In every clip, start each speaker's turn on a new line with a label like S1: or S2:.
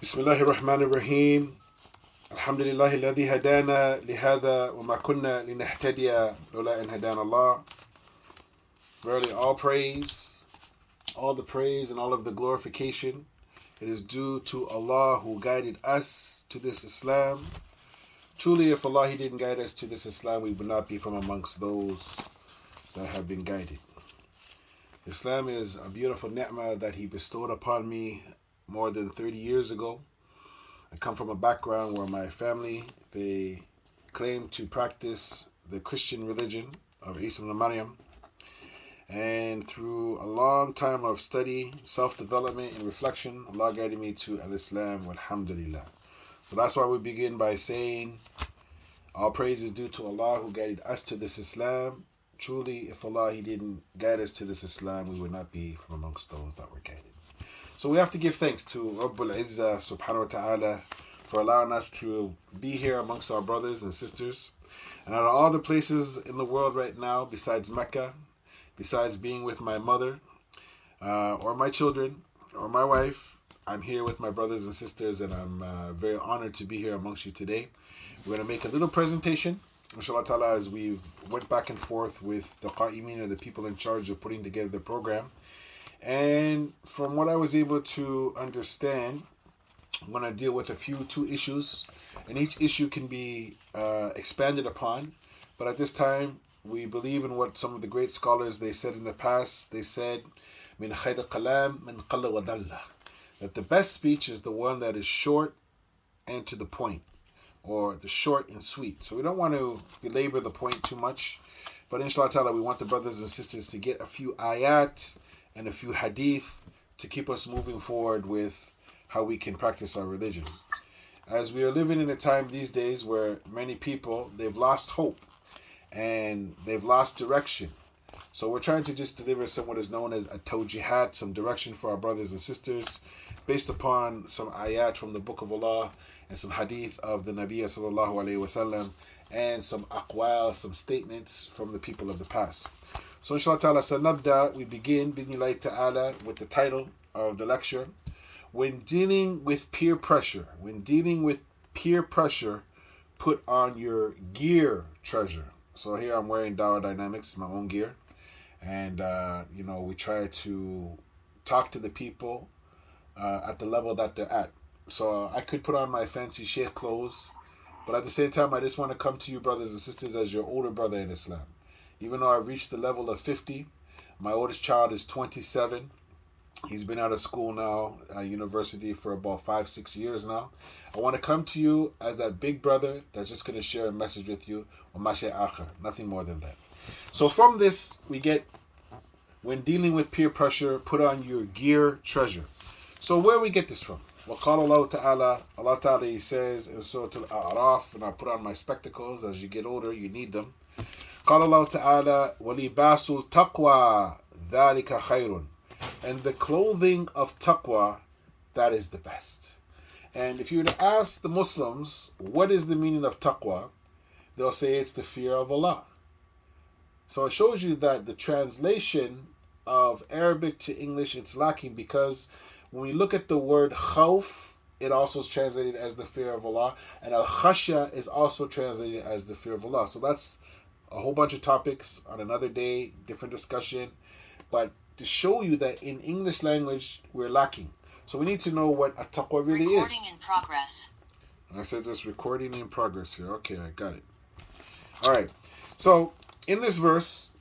S1: بسم الله الرحمن الرحيم الحمد لله الذي هدانا لهذا وما كنا لنهتدي لولا أن هدانا الله. Verily all the praise and all of the glorification, it is due to Allah who guided us to this Islam. Truly, if Allah didn't guide us to this Islam, we would not be from amongst those that have been guided. Islam is a beautiful ni'mah that He bestowed upon me more than 30 years ago. I come from a background where my family, they claim to practice the Christian religion of Isa ibn Maryam. And through a long time of study, self-development, and reflection, Allah guided me to Al-Islam, alhamdulillah. So that's why we begin by saying, all praise is due to Allah who guided us to this Islam. Truly, if Allah didn't guide us to this Islam, we would not be from amongst those that were guided. So we have to give thanks to Rabbul Izzah subhanahu wa ta'ala for allowing us to be here amongst our brothers and sisters. And out of all the places in the world right now, besides Mecca, besides being with my mother, or my children, or my wife, I'm here with my brothers and sisters, and I'm very honored to be here amongst you today. We're going to make a little presentation, inshallah ta'ala, as we went back and forth with the qa'imeen, or the people in charge of putting together the program. And from what I was able to understand, I'm going to deal with two issues, and each issue can be expanded upon. But at this time, we believe in what some of the great scholars, they said in the past. They said, "Min khayr kalam min qalla wa dalla," that the best speech is the one that is short and to the point, or the short and sweet. So we don't want to belabor the point too much, but inshallah ta'ala, we want the brothers and sisters to get a few ayat and a few hadith to keep us moving forward with how we can practice our religion. As we are living in a time these days where many people, they've lost hope and they've lost direction. So we're trying to just deliver some what is known as a tawjihat, some direction for our brothers and sisters, based upon some ayat from the Book of Allah and some hadith of the Nabi sallallahu alayhi wasallam, and some aqwal, some statements from the people of the past. So inshallah ta'ala, sanabda, we begin bidnillahi ta'ala with the title of the lecture, when dealing with peer pressure. When dealing with peer pressure, put on your gear treasure. So here I'm wearing Dawah Dynamics, my own gear. And, we try to talk to the people at the level that they're at. So I could put on my fancy sheikh clothes, but at the same time, I just want to come to you, brothers and sisters, as your older brother in Islam. Even though I've reached the level of 50, my oldest child is 27. He's been out of school now, university, for about 5-6 years now. I want to come to you as that big brother that's just going to share a message with you. Nothing more than that. So from this, we get, when dealing with peer pressure, put on your gear treasure. So where we get this from? وَقَالَ اللَّهُ تَعَالَى, Allah Ta'ala, He says in Surah Al-A'raf, and I put on my spectacles. As you get older, you need them. قال الله تعالى وَلِبَاسُ التَّقْوَى ذَلِكَ خَيْرٌ, and the clothing of taqwa, that is the best. And if you were to ask the Muslims, what is the meaning of taqwa? They'll say it's the fear of Allah. So it shows you that the translation of Arabic to English, it's lacking, because when we look at the word khawf, it also is translated as the fear of Allah, and al-khashya is also translated as the fear of Allah. So that's a whole bunch of topics on another day, different discussion. But to show you that in English language, we're lacking. So we need to know what a taqwa really is.
S2: Recording in progress.
S1: I said this recording in progress here. Okay, I got it. All right. So in this verse,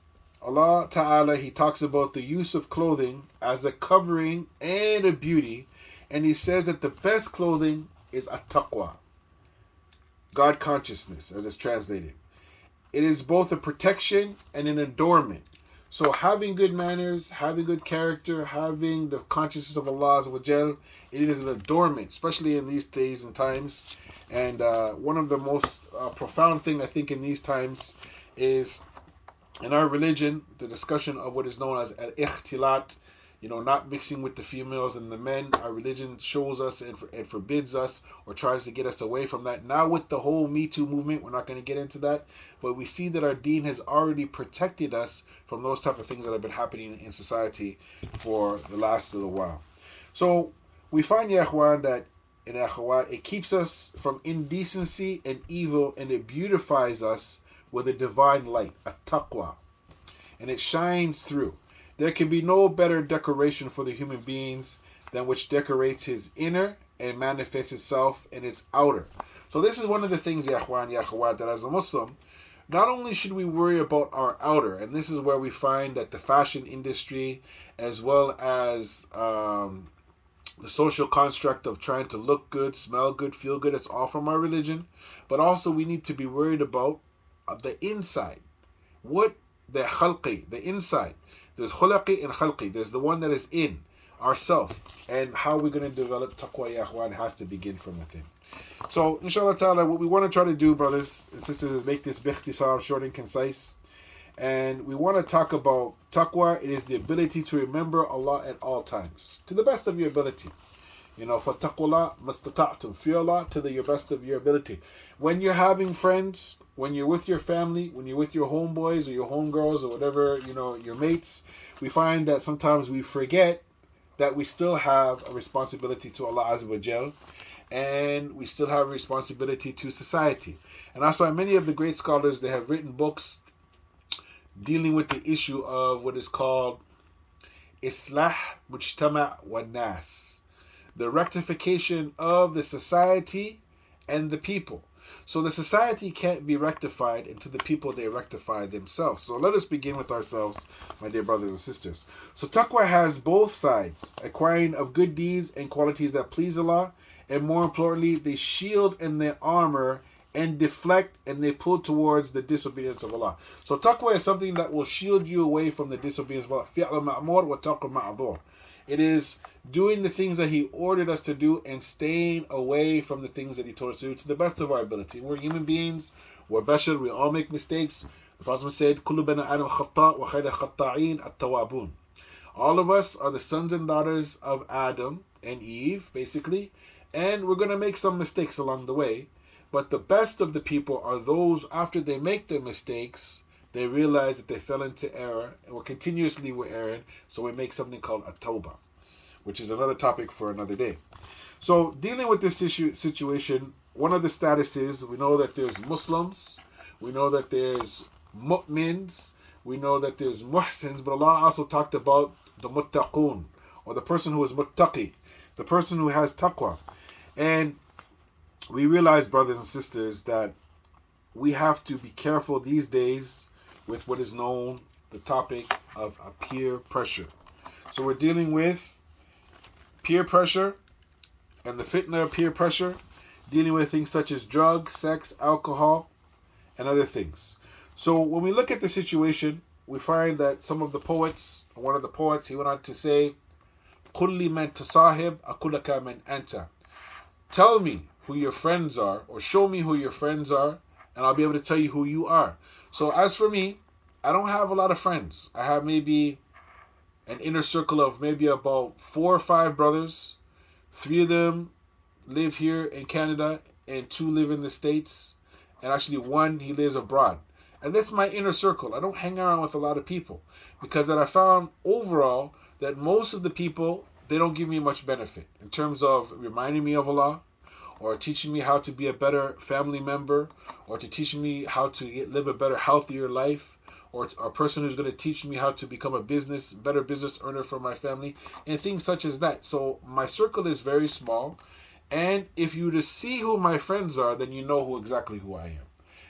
S1: Allah Ta'ala, He talks about the use of clothing as a covering and a beauty. And He says that the best clothing is a taqwa, God consciousness, as it's translated. It is both a protection and an adornment. So having good manners, having good character, having the consciousness of Allah Azza wa Jal, it is an adornment, especially in these days and times. And one of the most profound thing, I think, in these times is, in our religion, the discussion of what is known as al-ikhtilat, not mixing with the females and the men. Our religion shows us and forbids us, or tries to get us away from that. Now with the whole Me Too movement, we're not going to get into that, but we see that our deen has already protected us from those type of things that have been happening in society for the last little while. So we find, ya ikhwan, that and akhawat, it keeps us from indecency and evil, and it beautifies us with a divine light, a taqwa, and it shines through. There can be no better decoration for the human beings than which decorates his inner and manifests itself in its outer. So this is one of the things, ya akhwan, ya akhawat, that as a Muslim, not only should we worry about our outer, and this is where we find that the fashion industry, as well as the social construct of trying to look good, smell good, feel good, it's all from our religion. But also we need to be worried about the inside. What the khalqi, the inside. There's khulaqi and khalqi. There's the one that is in ourself. And how we're going to develop taqwa, ya akhwan, has to begin from within. So, inshallah ta'ala, what we want to try to do, brothers and sisters, is make this bikhtisar, short and concise. And we want to talk about taqwa. It is the ability to remember Allah at all times, to the best of your ability. You know, فَاتَّقُوا مَسْتَطَعْتُمْ, fear Allah to your best of your ability. When you're having friends, when you're with your family, when you're with your homeboys or your homegirls or whatever, you know, your mates, we find that sometimes we forget that we still have a responsibility to Allah Azza wa Jal, and we still have a responsibility to society. And that's why many of the great scholars, they have written books dealing with the issue of what is called Islah Mujtama' wa Nas, the rectification of the society and the people. So the society can't be rectified until the people, they rectify themselves. So let us begin with ourselves, my dear brothers and sisters. So taqwa has both sides, acquiring of good deeds and qualities that please Allah, and more importantly, they shield in their armor and deflect, and they pull towards the disobedience of Allah. So taqwa is something that will shield you away from the disobedience of Allah. فِعْلَ مَأْمُورٍ وَتَقْوَ مَعْذُورٍ. It is doing the things that He ordered us to do and staying away from the things that He told us to do to the best of our ability. We're human beings, we're bashar, we all make mistakes. The Prophet said, كُلُّ بَنَا آدَمَ خَطَّاء وَخَيْرَ خَطَّاعِينَ التَّوَّابُونَ. All of us are the sons and daughters of Adam and Eve, basically, and we're going to make some mistakes along the way. But the best of the people are those, after they make their mistakes, they realize that they fell into error, and we're continuously erring, so we make something called a tawbah, which is another topic for another day. So dealing with this situation, one of the statuses, we know that there's Muslims, we know that there's mu'mins, we know that there's muhsins, but Allah also talked about the muttaqun, or the person who is muttaqi, the person who has taqwa. And we realize, brothers and sisters, that we have to be careful these days with what is known the topic of a peer pressure. So we're dealing with peer pressure and the fitna of peer pressure, dealing with things such as drugs, sex, alcohol, and other things. So when we look at the situation, we find that some of the poets, one of the poets, he went on to say, قُلِّ مَنْ تَصَاهِبْ أَقُلَكَ مَنْ أَنْتَ. Tell me who your friends are, or show me who your friends are, and I'll be able to tell you who you are. So as for me, I don't have a lot of friends. I have maybe an inner circle of maybe about 4 or 5 brothers. 3 of them live here in Canada, and 2 live in the States, and actually 1, he lives abroad. And that's my inner circle. I don't hang around with a lot of people, because that I found overall that most of the people, they don't give me much benefit in terms of reminding me of Allah, or teaching me how to be a better family member, or to teach me how to live a better, healthier life, or a person who's going to teach me how to become a better business earner for my family, and things such as that. So my circle is very small, and if you were to see who my friends are, then you know exactly who I am.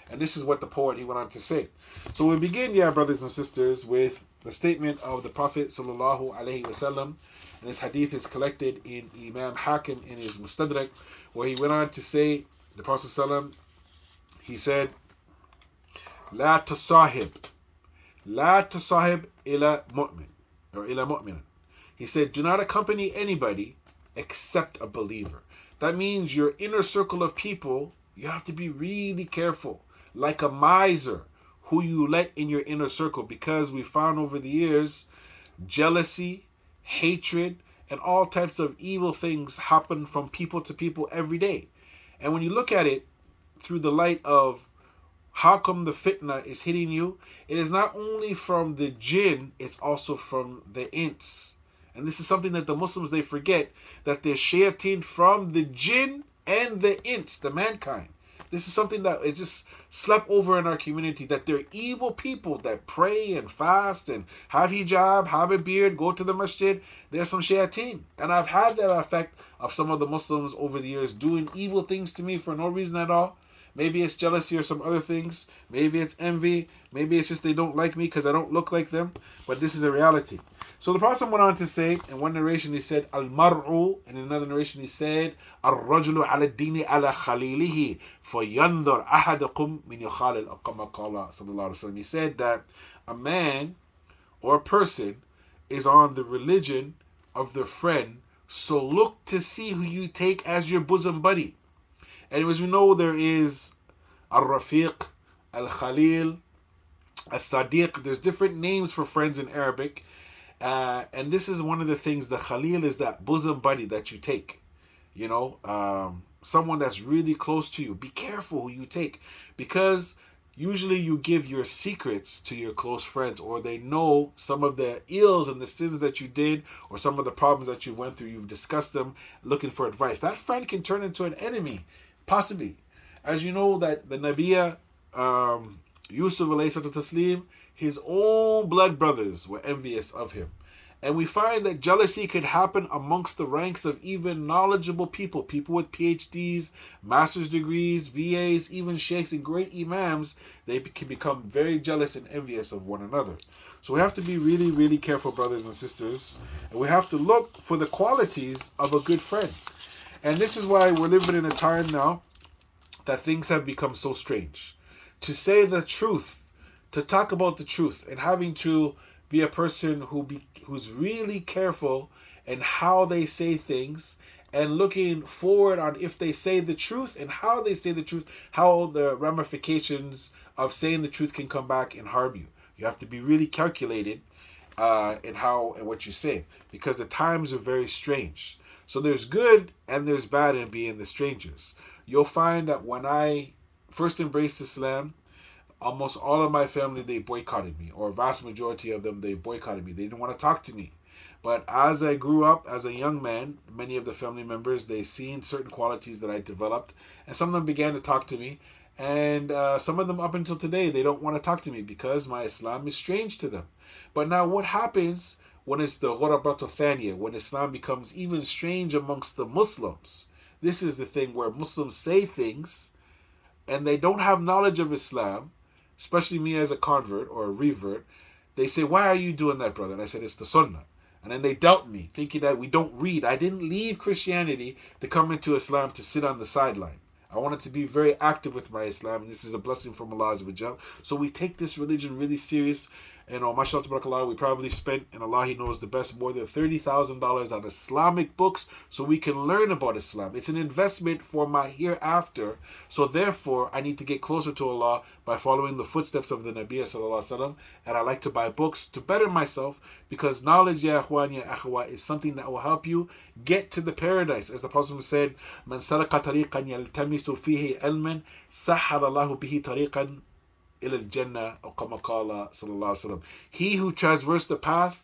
S1: And this is what the poet, he went on to say. So we begin, brothers and sisters, with the statement of the Prophet sallallahu alaihi wasallam, and this hadith is collected in Imam Hakim in his Mustadrak, where he went on to say, the Prophet sallam, he said, لا تصاحب إلى مؤمن, or إلى مؤمن. He said, do not accompany anybody except a believer. That means your inner circle of people, you have to be really careful, like a miser, who you let in your inner circle, because we found over the years jealousy, hatred, and all types of evil things happen from people to people every day. And when you look at it through the light of how come the fitna is hitting you, it is not only from the jinn, it's also from the ins. And this is something that the Muslims, they forget, that they're shayateen from the jinn and the ins, the mankind. This is something that is just slept over in our community, that they're evil people that pray and fast and have hijab, have a beard, go to the masjid. They're some shayateen. And I've had that effect of some of the Muslims over the years doing evil things to me for no reason at all. Maybe it's jealousy or some other things. Maybe it's envy. Maybe it's just they don't like me because I don't look like them. But this is a reality. So the Prophet went on to say, in one narration he said, Al-mar'u, and in another narration he said, Al-rajulu ala dini ala khalilihi, فَيَنْظُرْ أَحَدَكُمْ مِنْ يُخَالِلْ أَقَمَ قَالَ sallallahu alaihi wasallam. He said that a man or a person is on the religion of their friend, so look to see who you take as your bosom buddy. And as we know, there is Al-Rafiq, Al-Khalil, Al-Sadiq. There's different names for friends in Arabic. And this is one of the things, the Khalil is that bosom buddy that you take. You know, someone that's really close to you. Be careful who you take. Because usually you give your secrets to your close friends, or they know some of the ills and the sins that you did, or some of the problems that you went through. You've discussed them looking for advice. That friend can turn into an enemy. Possibly. As you know that the Nabiya, Yusuf alayhi taslim, his own blood brothers were envious of him. And we find that jealousy could happen amongst the ranks of even knowledgeable people. People with PhDs, master's degrees, VAs, even sheikhs and great imams. They can become very jealous and envious of one another. So we have to be really, really careful, brothers and sisters. And we have to look for the qualities of a good friend. And this is why we're living in a time now that things have become so strange. To say the truth, to talk about the truth, and having to be a person who's really careful in how they say things, and looking forward on if they say the truth and how they say the truth, how the ramifications of saying the truth can come back and harm you. You have to be really calculated in how and what you say, because the times are very strange. So there's good and there's bad in being the strangers. You'll find that when I first embraced Islam, almost all of my family, they boycotted me, or a vast majority of them, they boycotted me. They didn't want to talk to me. But as I grew up as a young man, many of the family members, they seen certain qualities that I developed, and some of them began to talk to me. And some of them up until today, they don't want to talk to me because my Islam is strange to them. But now what happens when it's the ghurabatu thaniya, when Islam becomes even strange amongst the Muslims? This is the thing where Muslims say things and they don't have knowledge of Islam, especially me as a convert or a revert. They say, why are you doing that, brother? And I said, it's the Sunnah. And then they doubt me, thinking that we don't read. I didn't leave Christianity to come into Islam to sit on the sideline. I wanted to be very active with my Islam, and this is a blessing from Allah Azza wa Jal. So we take this religion really serious. And mashallah tabarakallah, we probably spent, and Allah He knows the best, more than $30,000 on Islamic books so we can learn about Islam. It's an investment for my hereafter. So therefore, I need to get closer to Allah by following the footsteps of the Nabi sallallahu alaihi wasallam. And I like to buy books to better myself, because knowledge, ya akhwan, ya akhwa, is something that will help you get to the paradise. As the Prophet said, "Man salaka tariqan yaltamisu fihi ilman, sahhara Allahu bihi tariqan ila al-Jannah," or kama qala sallallahu alaihi wasallam. He who traversed the path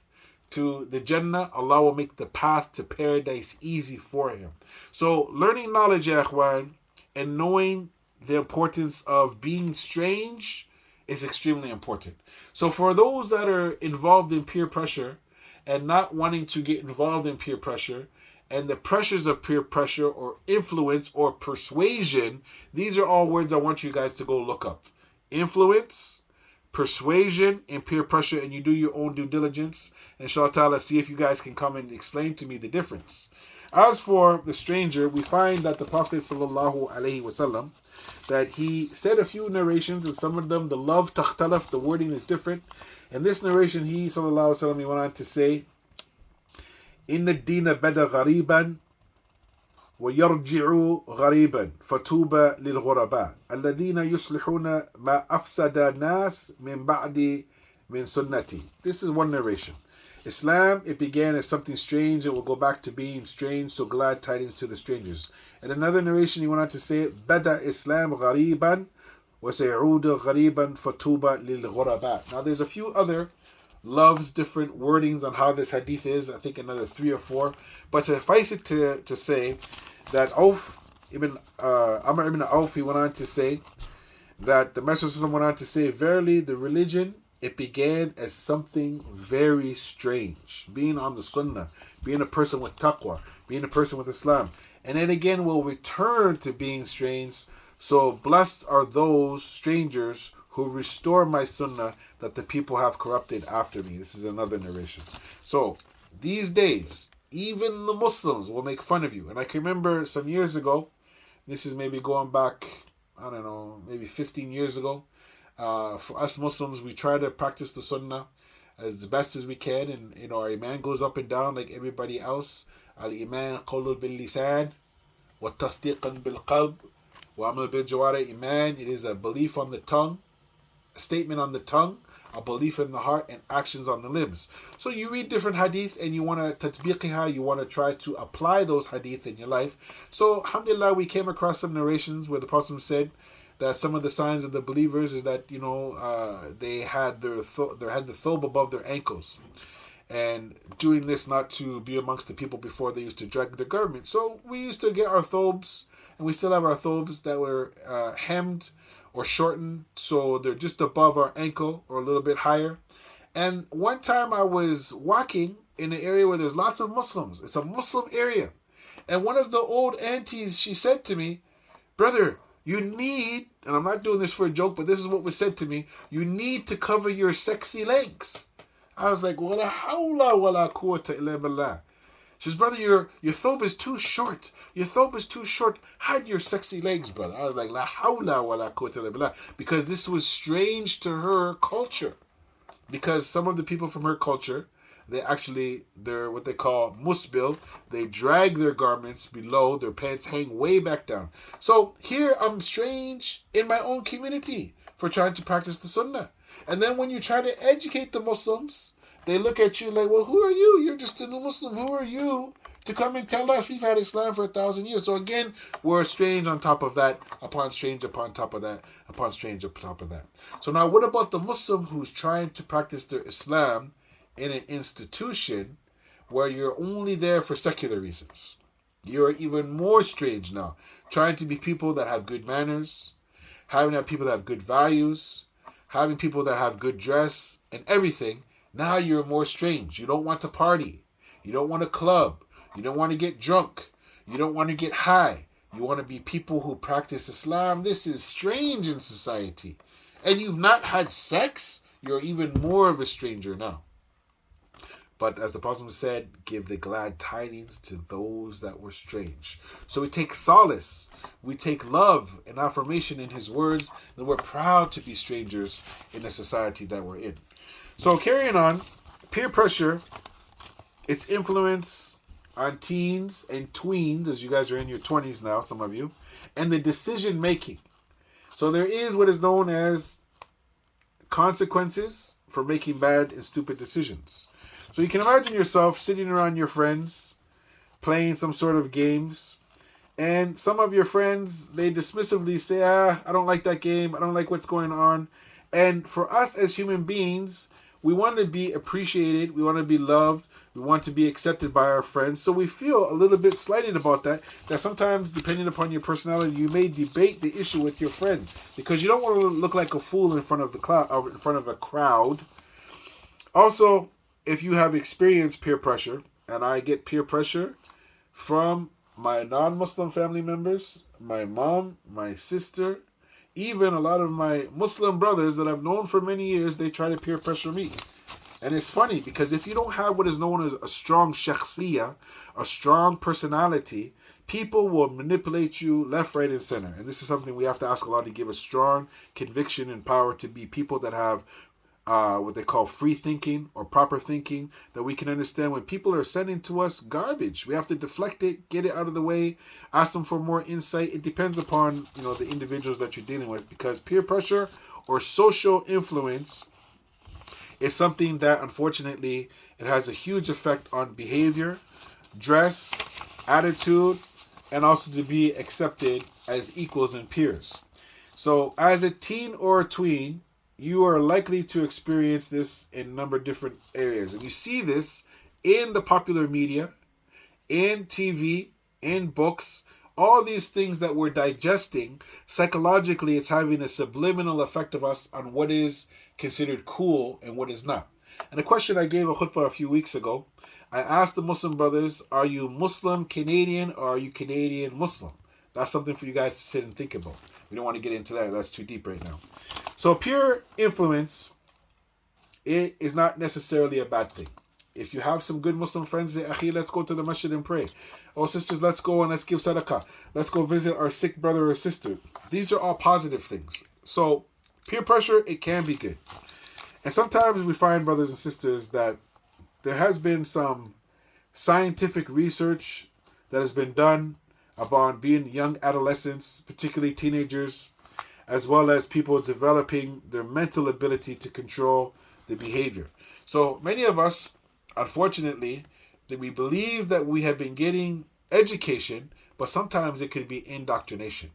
S1: to the Jannah, Allah will make the path to paradise easy for him. So learning knowledge, ya akhwan, and knowing the importance of being strange is extremely important. So for those that are involved in peer pressure and not wanting to get involved in peer pressure, and the pressures of peer pressure or influence or persuasion, these are all words I want you guys to go look up. Influence, persuasion, and peer pressure, and you do your own due diligence. And inshallah ta'ala, see if you guys can come and explain to me the difference. As for the stranger, we find that the Prophet sallallahu alaihi wasallam, that he said a few narrations, and some of them, the love takhtalaf, the wording is different. In this narration, he sallallahu alaihi wasallam, he went on to say, "Inna ad-dina bada ghariban, ويرجع غريبا فطوبى للغرباء الذين يصلحون ما أفسد الناس من بعد من سنتي." This is one narration. Islam, it began as something strange. It will go back to being strange. So glad tidings to the strangers. In another narration, he went on to say, "Bada Islam غريبا وسيعود غريبا فطوبى للغرباء." Now there's a few other loves different wordings on how this hadith is. I think another 3 or 4. But suffice it to say that Amr ibn Auf, he went on to say that the Messenger went on to say, verily the religion, it began as something very strange. Being on the Sunnah, being a person with taqwa, being a person with Islam. And then again will return to being strange. So blessed are those strangers who restore my Sunnah that the people have corrupted after me. This is another narration. So these days, even the Muslims will make fun of you. And I can remember some years ago, this is maybe going back, I don't know, maybe 15 years ago. For us Muslims, we try to practice the Sunnah as best as we can. And, our iman goes up and down like everybody else. Al-iman qawlun bil-lisan wa tasdiqan bil-qalb wa amal bil-jawari. Iman, it is a belief on the tongue, a statement on the tongue, a belief in the heart, and actions on the limbs. So you read different hadith and you want to tatbiqiha, you want to try to apply those hadith in your life. So alhamdulillah, we came across some narrations where the Prophet said that some of the signs of the believers is that they had the thobe above their ankles, and doing this not to be amongst the people before they used to drag their garment. So we used to get our thobes, and we still have our thobes that were hemmed or shortened, so they're just above our ankle or a little bit higher. And one time I was walking in an area where there's lots of Muslims. It's a Muslim area. And one of the old aunties, she said to me, brother, you need, and I'm not doing this for a joke, but this is what was said to me, you need to cover your sexy legs. I was like, wala hawla wala quwwata illa billah. She says, brother, your thobe is too short. Your thobe is too short. Hide your sexy legs, brother. I was like, la hawla wa la quwwata illa billah. Because this was strange to her culture. Because some of the people from her culture, they're what they call musbil. They drag their garments below. Their pants hang way back down. So here I'm strange in my own community for trying to practice the sunnah. And then when you try to educate the Muslims, they look at you like, well, who are you? You're just a new Muslim. Who are you to come and tell us we've had Islam for 1,000 years? So again, we're strange on top of that, upon strange upon top of that, upon strange upon top of that. So now what about the Muslim who's trying to practice their Islam in an institution where you're only there for secular reasons? You're even more strange now. Trying to be people that have good manners, having people that have good values, having people that have good dress and everything. Now you're more strange. You don't want to party. You don't want to club. You don't want to get drunk. You don't want to get high. You want to be people who practice Islam. This is strange in society. And you've not had sex? You're even more of a stranger now. But as the Prophet said, give the glad tidings to those that were strange. So we take solace. We take love and affirmation in his words. And we're proud to be strangers in the society that we're in. So carrying on, peer pressure, its influence on teens and tweens, as you guys are in your 20s now, some of you, and the decision making. So there is what is known as consequences for making bad and stupid decisions. So you can imagine yourself sitting around your friends, playing some sort of games, and some of your friends, they dismissively say, I don't like that game, I don't like what's going on. And for us as human beings, we want to be appreciated, we want to be loved, we want to be accepted by our friends. So we feel a little bit slighted about that sometimes, depending upon your personality, you may debate the issue with your friends because you don't want to look like a fool in front of a crowd. Also, if you have experienced peer pressure, and I get peer pressure from my non-Muslim family members, my mom, my sister, even a lot of my Muslim brothers that I've known for many years, they try to peer pressure me. And it's funny because if you don't have what is known as a strong shakhsiyah, a strong personality, people will manipulate you left, right, and center. And this is something we have to ask Allah to give us strong conviction and power to be people that have what they call free thinking or proper thinking, that we can understand when people are sending to us garbage, we have to deflect it, get it out of the way, ask them for more insight. It depends upon the individuals that you're dealing with, because peer pressure or social influence is something that unfortunately it has a huge effect on behavior, dress, attitude, and also to be accepted as equals and peers. So as a teen or a tween, you are likely to experience this in a number of different areas. And you see this in the popular media, in TV, in books, all these things that we're digesting, psychologically, it's having a subliminal effect of us on what is considered cool and what is not. And a question I gave a khutbah a few weeks ago, I asked the Muslim brothers, are you Muslim Canadian or are you Canadian Muslim? That's something for you guys to sit and think about. We don't want to get into that. That's too deep right now. So peer influence, it is not necessarily a bad thing. If you have some good Muslim friends, say, Akhi, let's go to the masjid and pray. Oh, sisters, let's go and let's give sadaqah. Let's go visit our sick brother or sister. These are all positive things. So peer pressure, it can be good. And sometimes we find, brothers and sisters, that there has been some scientific research that has been done upon being young adolescents, particularly teenagers, as well as people developing their mental ability to control the behavior. So many of us, unfortunately, that we believe that we have been getting education, but sometimes it could be indoctrination.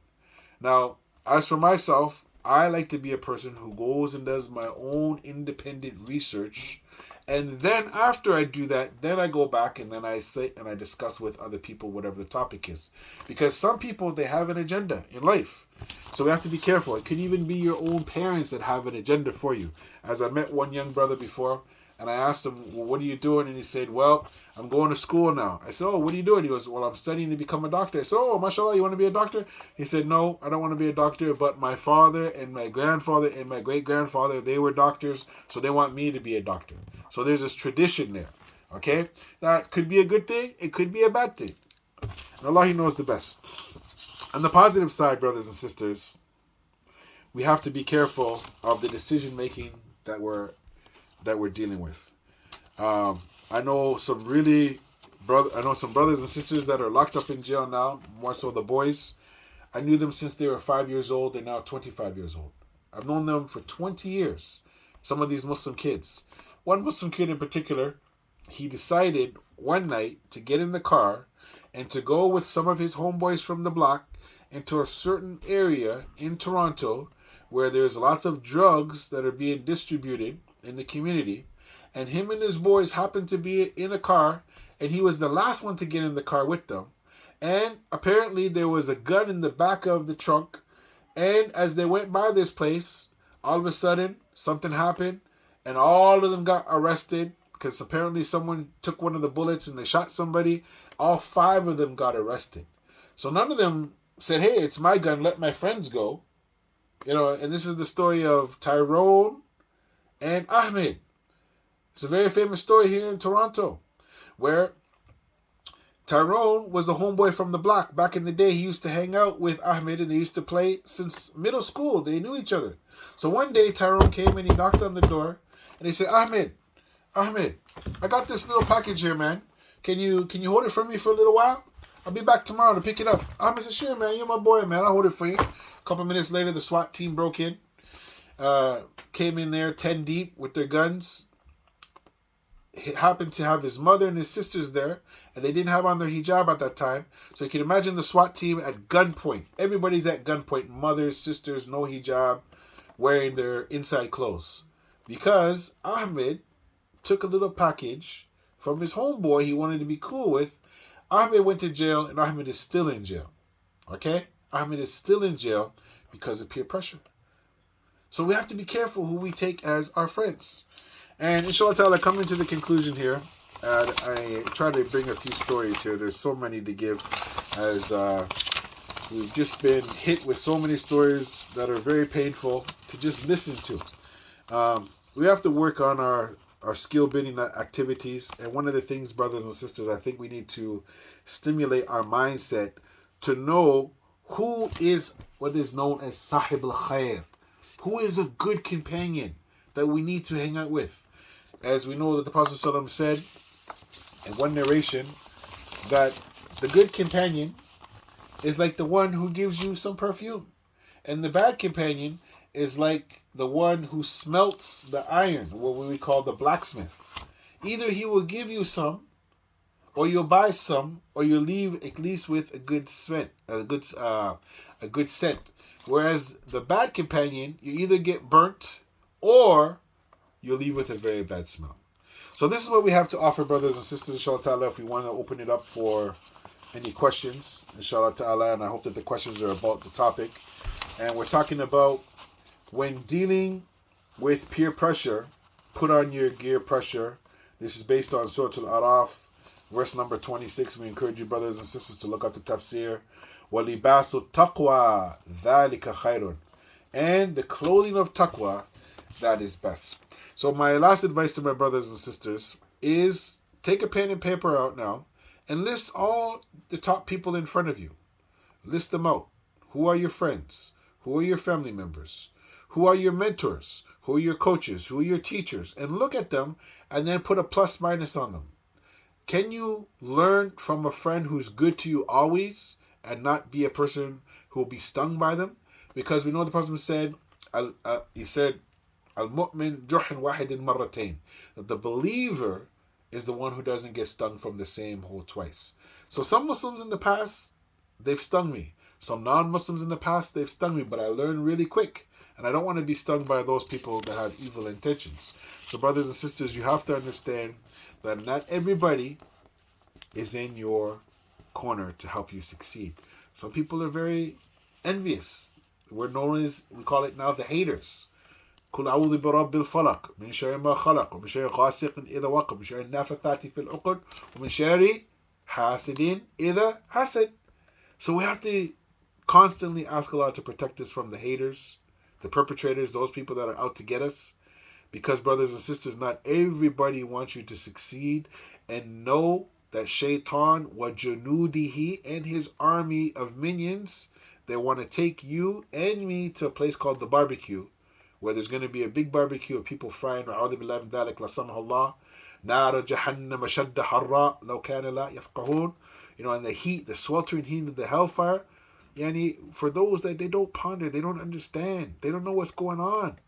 S1: Now, as for myself, I like to be a person who goes and does my own independent research. And then after I do that, then I go back and then I sit and I discuss with other people whatever the topic is. Because some people, they have an agenda in life. So we have to be careful. It could even be your own parents that have an agenda for you. As I met one young brother before, and I asked him, well, what are you doing? And he said, well, I'm going to school now. I said, oh, what are you doing? He goes, well, I'm studying to become a doctor. I said, oh, mashallah, you want to be a doctor? He said, no, I don't want to be a doctor, but my father and my grandfather and my great-grandfather, they were doctors, so they want me to be a doctor. So there's this tradition there, okay? That could be a good thing. It could be a bad thing. And Allah, He knows the best. On the positive side, brothers and sisters, we have to be careful of the decision-making that we're dealing with. I know some brothers and sisters that are locked up in jail now, more so the boys. I knew them since they were 5 years old. They're now 25 years old. I've known them for 20 years. Some of these Muslim kids. One Muslim kid in particular, he decided one night to get in the car and to go with some of his homeboys from the block into a certain area in Toronto where there's lots of drugs that are being distributed in the community, and him and his boys happened to be in a car, and he was the last one to get in the car with them. And apparently there was a gun in the back of the trunk, and as they went by this place, all of a sudden something happened, and all of them got arrested because apparently someone took one of the bullets and they shot somebody. All 5 of them got arrested. So none of them said, hey, it's my gun, let my friends go. You know, and this is the story of Tyrone and Ahmed. It's a very famous story here in Toronto, where Tyrone was the homeboy from the block. Back in the day, he used to hang out with Ahmed, and they used to play since middle school. They knew each other. So one day, Tyrone came and he knocked on the door, and he said, Ahmed, I got this little package here, man. Can you hold it for me for a little while? I'll be back tomorrow to pick it up. Ahmed said, sure, man. You're my boy, man. I'll hold it for you. A couple minutes later, the SWAT team broke in. Came in there 10 deep with their guns. He happened to have his mother and his sisters there, and they didn't have on their hijab at that time. So you can imagine the SWAT team at gunpoint. Everybody's at gunpoint. Mothers, sisters, no hijab, wearing their inside clothes. Because Ahmed took a little package from his homeboy he wanted to be cool with. Ahmed went to jail, and Ahmed is still in jail. Okay? Ahmed is still in jail because of peer pressure. So we have to be careful who we take as our friends. And inshallah ta'ala, coming to the conclusion here, I try to bring a few stories here. There's so many to give, as we've just been hit with so many stories that are very painful to just listen to. We have to work on our skill building activities. And one of the things, brothers and sisters, I think we need to stimulate our mindset to know who is what is known as Sahib al-Khair. Who is a good companion that we need to hang out with? As we know that the Prophet ﷺ said in one narration that the good companion is like the one who gives you some perfume. And the bad companion is like the one who smelts the iron, what we call the blacksmith. Either he will give you some, or you'll buy some, or you'll leave at least with a good scent, a good scent. Whereas the bad companion, you either get burnt or you'll leave with a very bad smell. So this is what we have to offer, brothers and sisters, inshallah ta'ala, if we want to open it up for any questions, inshallah ta'ala, and I hope that the questions are about the topic. And we're talking about when dealing with peer pressure, put on your gear pressure. This is based on Surah Al-Araf, verse number 26. We encourage you, brothers and sisters, to look up the tafsir. وَلِبَاسُ التَّقْوَى ذَلِكَ خَيْرٌ. And the clothing of taqwa, that is best. So my last advice to my brothers and sisters is take a pen and paper out now and list all the top people in front of you. List them out. Who are your friends? Who are your family members? Who are your mentors? Who are your coaches? Who are your teachers? And look at them and then put a plus minus on them. Can you learn from a friend who's good to you always and not be a person who will be stung by them? Because we know the Prophet said, he said, Al-mu'min juhin wahidin marratain. That the believer is the one who doesn't get stung from the same hole twice. So some Muslims in the past, they've stung me. Some non-Muslims in the past, they've stung me, but I learned really quick. And I don't want to be stung by those people that have evil intentions. So brothers and sisters, you have to understand that not everybody is in your corner to help you succeed. Some people are very envious. We're known as, we call it now, the haters. قل أعوذ برب الفلق من شر ما خلق ومن شر غاسق إذا وقب ومن شر النافثات في العقد ومن شر حاسد إذا حسد. So we have to constantly ask Allah to protect us from the haters, the perpetrators, those people that are out to get us. Because brothers and sisters, not everybody wants you to succeed. And know that Shaitan wa junudihi and his army of minions, they want to take you and me to a place called the barbecue, where there's going to be a big barbecue of people frying. نَارَ جَهَنَّمَ شَدَّ حَرَّا لَوْ كَانَ لَا يَفْقَهُونَ. And the heat, the sweltering heat of the hellfire. For those that they don't ponder, they don't understand, they don't know what's going on.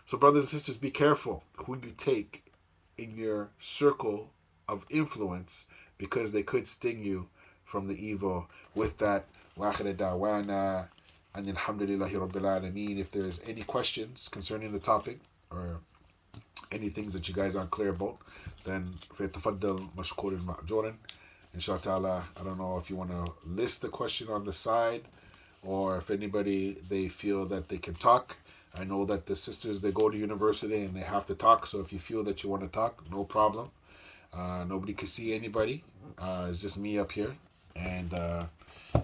S1: So brothers and sisters, be careful who you take in your circle of influence, because they could sting you from the evil. With that, وَآخِرَ دَعْوَانَا and alhamdulillahi rabbil alameen. If there's any questions concerning the topic or any things that you guys aren't clear about, then فَيَتَفَضَّلْ مَشْكُورٍ مَأْجُورٍ. Inshallah ta'ala, I don't know if you want to list the question on the side, or if anybody, they feel that they can talk. I know that the sisters, they go to university and they have to talk, so if you feel that you want to talk, no problem. Nobody can see anybody. It's just me up here. And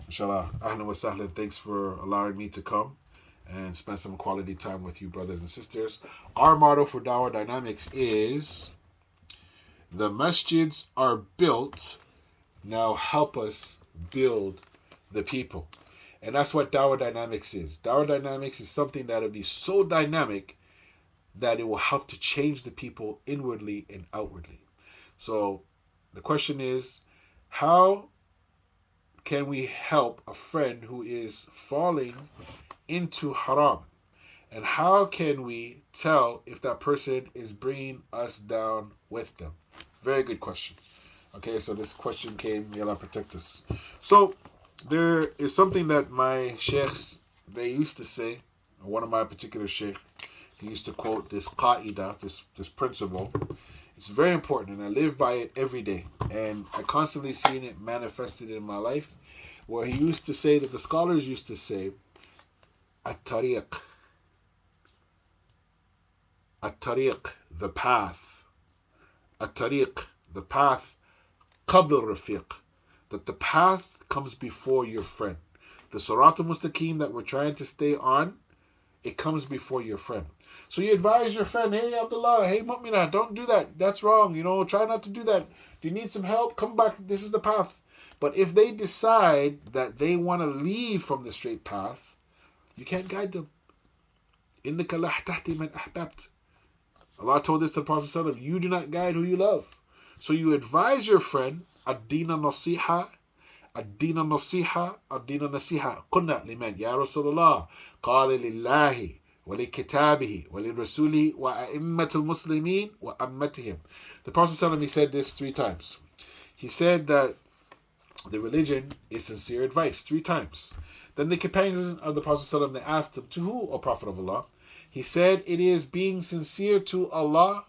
S1: inshallah, ahlan wa sahlan, thanks for allowing me to come and spend some quality time with you, brothers and sisters. Our motto for Dawah Dynamics is, the masjids are built, now help us build the people. And that's what Dawah Dynamics is. Dawah Dynamics is something that will be so dynamic that it will help to change the people inwardly and outwardly. So the question is, how can we help a friend who is falling into haram? And how can we tell if that person is bringing us down with them? Very good question. Okay, so this question came, may Allah protect us. So there is something that my sheikhs, they used to say. One of my particular sheikh, he used to quote this qaida, this principle. It's very important, and I live by it every day. And I constantly seen it manifested in my life, where he used to say, that the scholars used to say, at-tariq, the path. At-tariq, the path, qabl al-rafiq, that the path comes before your friend. The Sirat al-Mustaqim that we're trying to stay on, it comes before your friend. So you advise your friend, hey Abdullah, hey Mu'minah, don't do that. That's wrong. Try not to do that. Do you need some help? Come back. This is the path. But if they decide that they want to leave from the straight path, you can't guide them. إِنَّكَ لَا تَهْدِي مَنْ أَحْبَبْتَ. Allah told this to the Prophet ﷺ, you do not guide who you love. So you advise your friend, ad-dina nasiha, ad-dina nasiha, ad-dina nasiha. قُلْنَا لِمَنْ يَا رَسُولَ اللَّهِ قَالَ لِلَّهِ وَلِكِتَابِهِ وَلِرَسُولِهِ وَأَئِمَّةِ الْمُسْلِمِينَ وَأَمَّتِهِمْ. The Prophet ﷺ, he said this 3 times. He said that the religion is sincere advice 3 times. Then the companions of the Prophet ﷺ, they asked him, to who, O Prophet of Allah? He said it is being sincere to Allah,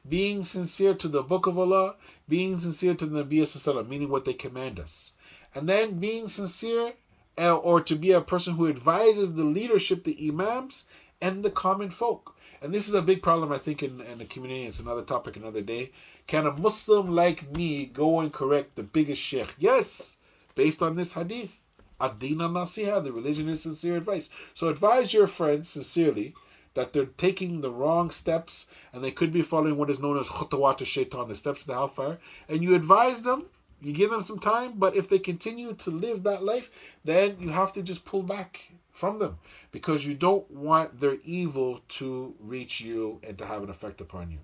S1: being sincere to the Book of Allah, being sincere to the Nabi Sallallahu, meaning what they command us. And then being sincere or to be a person who advises the leadership, the imams, and the common folk. And this is a big problem, I think, in the community. It's another topic another day. Can a Muslim like me go and correct the biggest sheikh? Yes, based on this hadith. Ad-din al-nasiha, the religion is sincere advice. So advise your friends sincerely that they're taking the wrong steps and they could be following what is known as khutawat al-shaitan, the steps of the hellfire. And you advise them, you give them some time, but if they continue to live that life, then you have to just pull back from them because you don't want their evil to reach you and to have an effect upon you.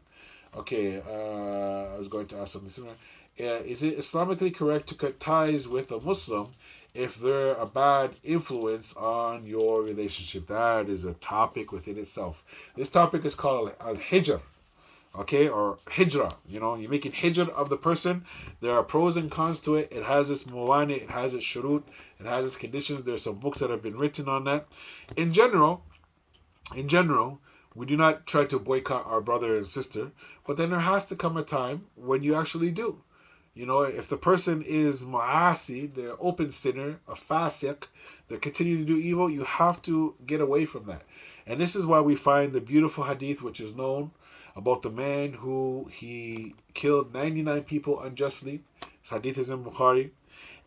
S1: Okay, I was going to ask something similar. Is it Islamically correct to cut ties with a Muslim if they're a bad influence on your relationship? That is a topic within itself. This topic is called al-hijr, okay, or hijra. You know, you're making hijr of the person. There are pros and cons to it. It has its mawani, it has its shurut, it has its conditions. There's some books that have been written on that. In general, we do not try to boycott our brother and sister, but then there has to come a time when you actually do. You know, if the person is mu'asi, they're open sinner, a fasiq, they continue to do evil, you have to get away from that. And this is why we find the beautiful hadith which is known about the man who he killed 99 people unjustly. This hadith is in Bukhari.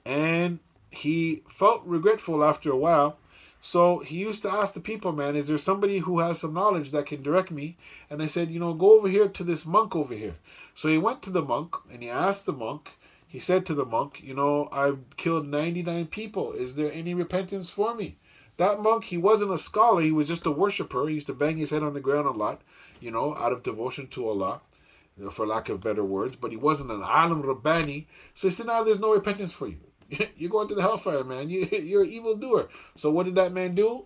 S1: And he felt regretful after a while. So he used to ask the people, man, is there somebody who has some knowledge that can direct me? And they said, you know, go over here to this monk over here. So he went to the monk and he asked the monk, he said to the monk, you know, I've killed 99 people. Is there any repentance for me? That monk, he wasn't a scholar. He was just a worshiper. He used to bang his head on the ground a lot, you know, out of devotion to Allah, for lack of better words. But he wasn't an alim rabbani. So he said, no, there's no repentance for you. You're going to the hellfire, man. You're an evildoer. So what did that man do?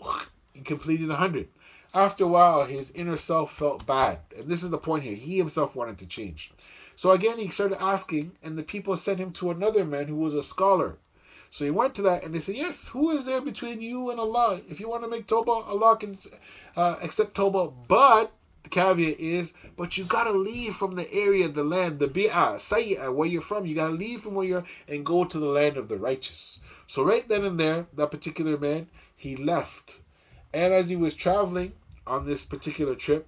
S1: He completed 100. After a while, his inner self felt bad. And this is the point here. He himself wanted to change. So again, he started asking, and the people sent him to another man who was a scholar. So he went to that, and they said, yes, who is there between you and Allah? If you want to make tawbah, Allah can accept tawbah. But the caveat is, but you got to leave from the area, the land, the bi'ah, sayyah, where you're from. You got to leave from where you're and go to the land of the righteous. So right then and there, that particular man, he left. And as he was traveling on this particular trip,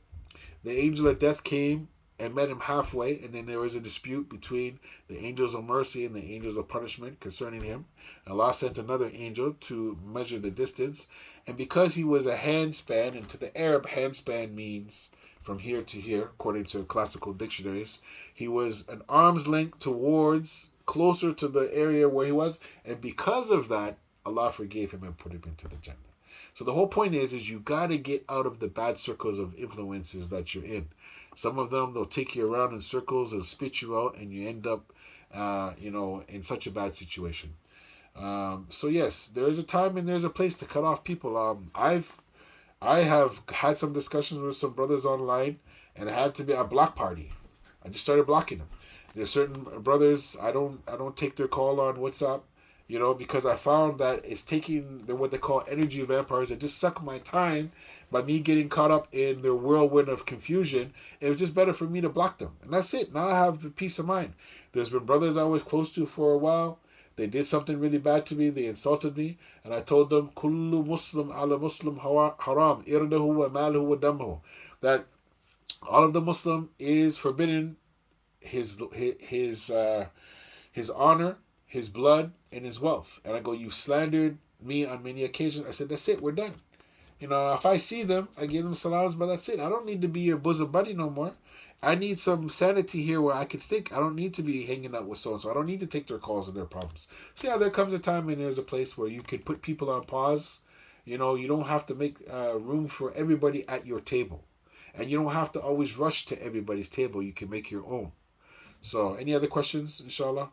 S1: the angel of death came and met him halfway, and then there was a dispute between the angels of mercy and the angels of punishment concerning him. Allah sent another angel to measure the distance, and because he was a handspan, and to the Arab, handspan means from here to here, according to classical dictionaries, he was an arm's length towards, closer to the area where he was, and because of that, Allah forgave him and put him into the Jannah. So the whole point is you got to get out of the bad circles of influences that you're in. Some of them, they'll take you around in circles and spit you out, and you end up, in such a bad situation. So yes, there is a time and there's a place to cut off people. I have had some discussions with some brothers online, and it had to be a block party. I just started blocking them. There's certain brothers I don't take their call on WhatsApp, because I found that it's taking what they call energy vampires. It just suck my time by me getting caught up in their whirlwind of confusion. It was just better for me to block them. And that's it. Now I have peace of mind. There's been brothers I was close to for a while. They did something really bad to me. They insulted me. And I told them, Kullu Muslim ala Muslim haram, irdahu wa maluhu wa damuhu. That all of the Muslim is forbidden his honor, his blood, and his wealth. And I go, you've slandered me on many occasions. I said, that's it, we're done. If I see them, I give them salams, but that's it. I don't need to be your bosom buddy no more. I need some sanity here where I can think. I don't need to be hanging out with so-and-so. I don't need to take their calls and their problems. So yeah, there comes a time and there's a place where you can put people on pause. You don't have to make room for everybody at your table. And you don't have to always rush to everybody's table. You can make your own. So any other questions, inshallah?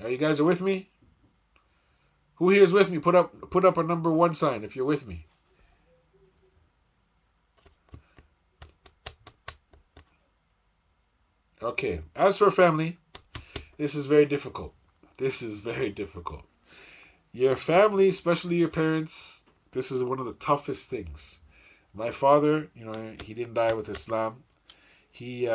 S1: You guys are with me? Who here is with me? Put up a number 1 sign if you're with me. Okay. As for family, this is very difficult. This is very difficult. Your family, especially your parents, this is one of the toughest things. My father, he didn't die with Islam. He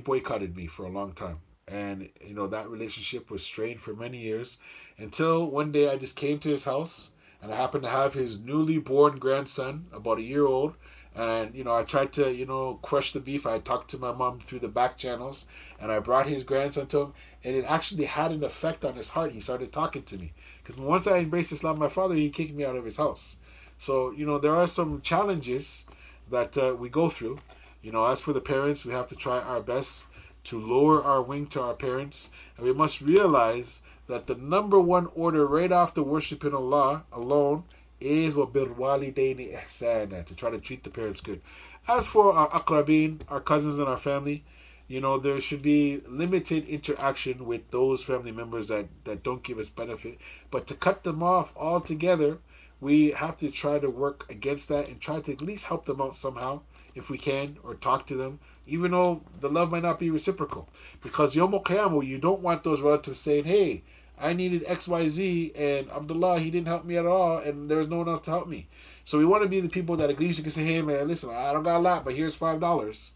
S1: boycotted me for a long time, and that relationship was strained for many years, until one day I just came to his house, and I happened to have his newly born grandson, about a year old. And I tried to crush the beef. I talked to my mom through the back channels, and I brought his grandson to him, and it actually had an effect on his heart. He started talking to me, because once I embraced Islam, my father, he kicked me out of his house. So there are some challenges that we go through. As for the parents, we have to try our best to lower our wing to our parents. And we must realize that the number one order right after worshiping Allah alone is وَبِالْوَالِدَيْنِ إِحْسَانًا, to try to treat the parents good. As for our aqrabin, our cousins and our family, there should be limited interaction with those family members that don't give us benefit. But to cut them off altogether, we have to try to work against that and try to at least help them out somehow, if we can, or talk to them, even though the love might not be reciprocal. Because Yawm al-Qiyamah, you don't want those relatives saying, hey, I needed XYZ, and Abdullah, he didn't help me at all, and there was no one else to help me. So we want to be the people that at least you can say, hey man, listen, I don't got a lot, but here's $5.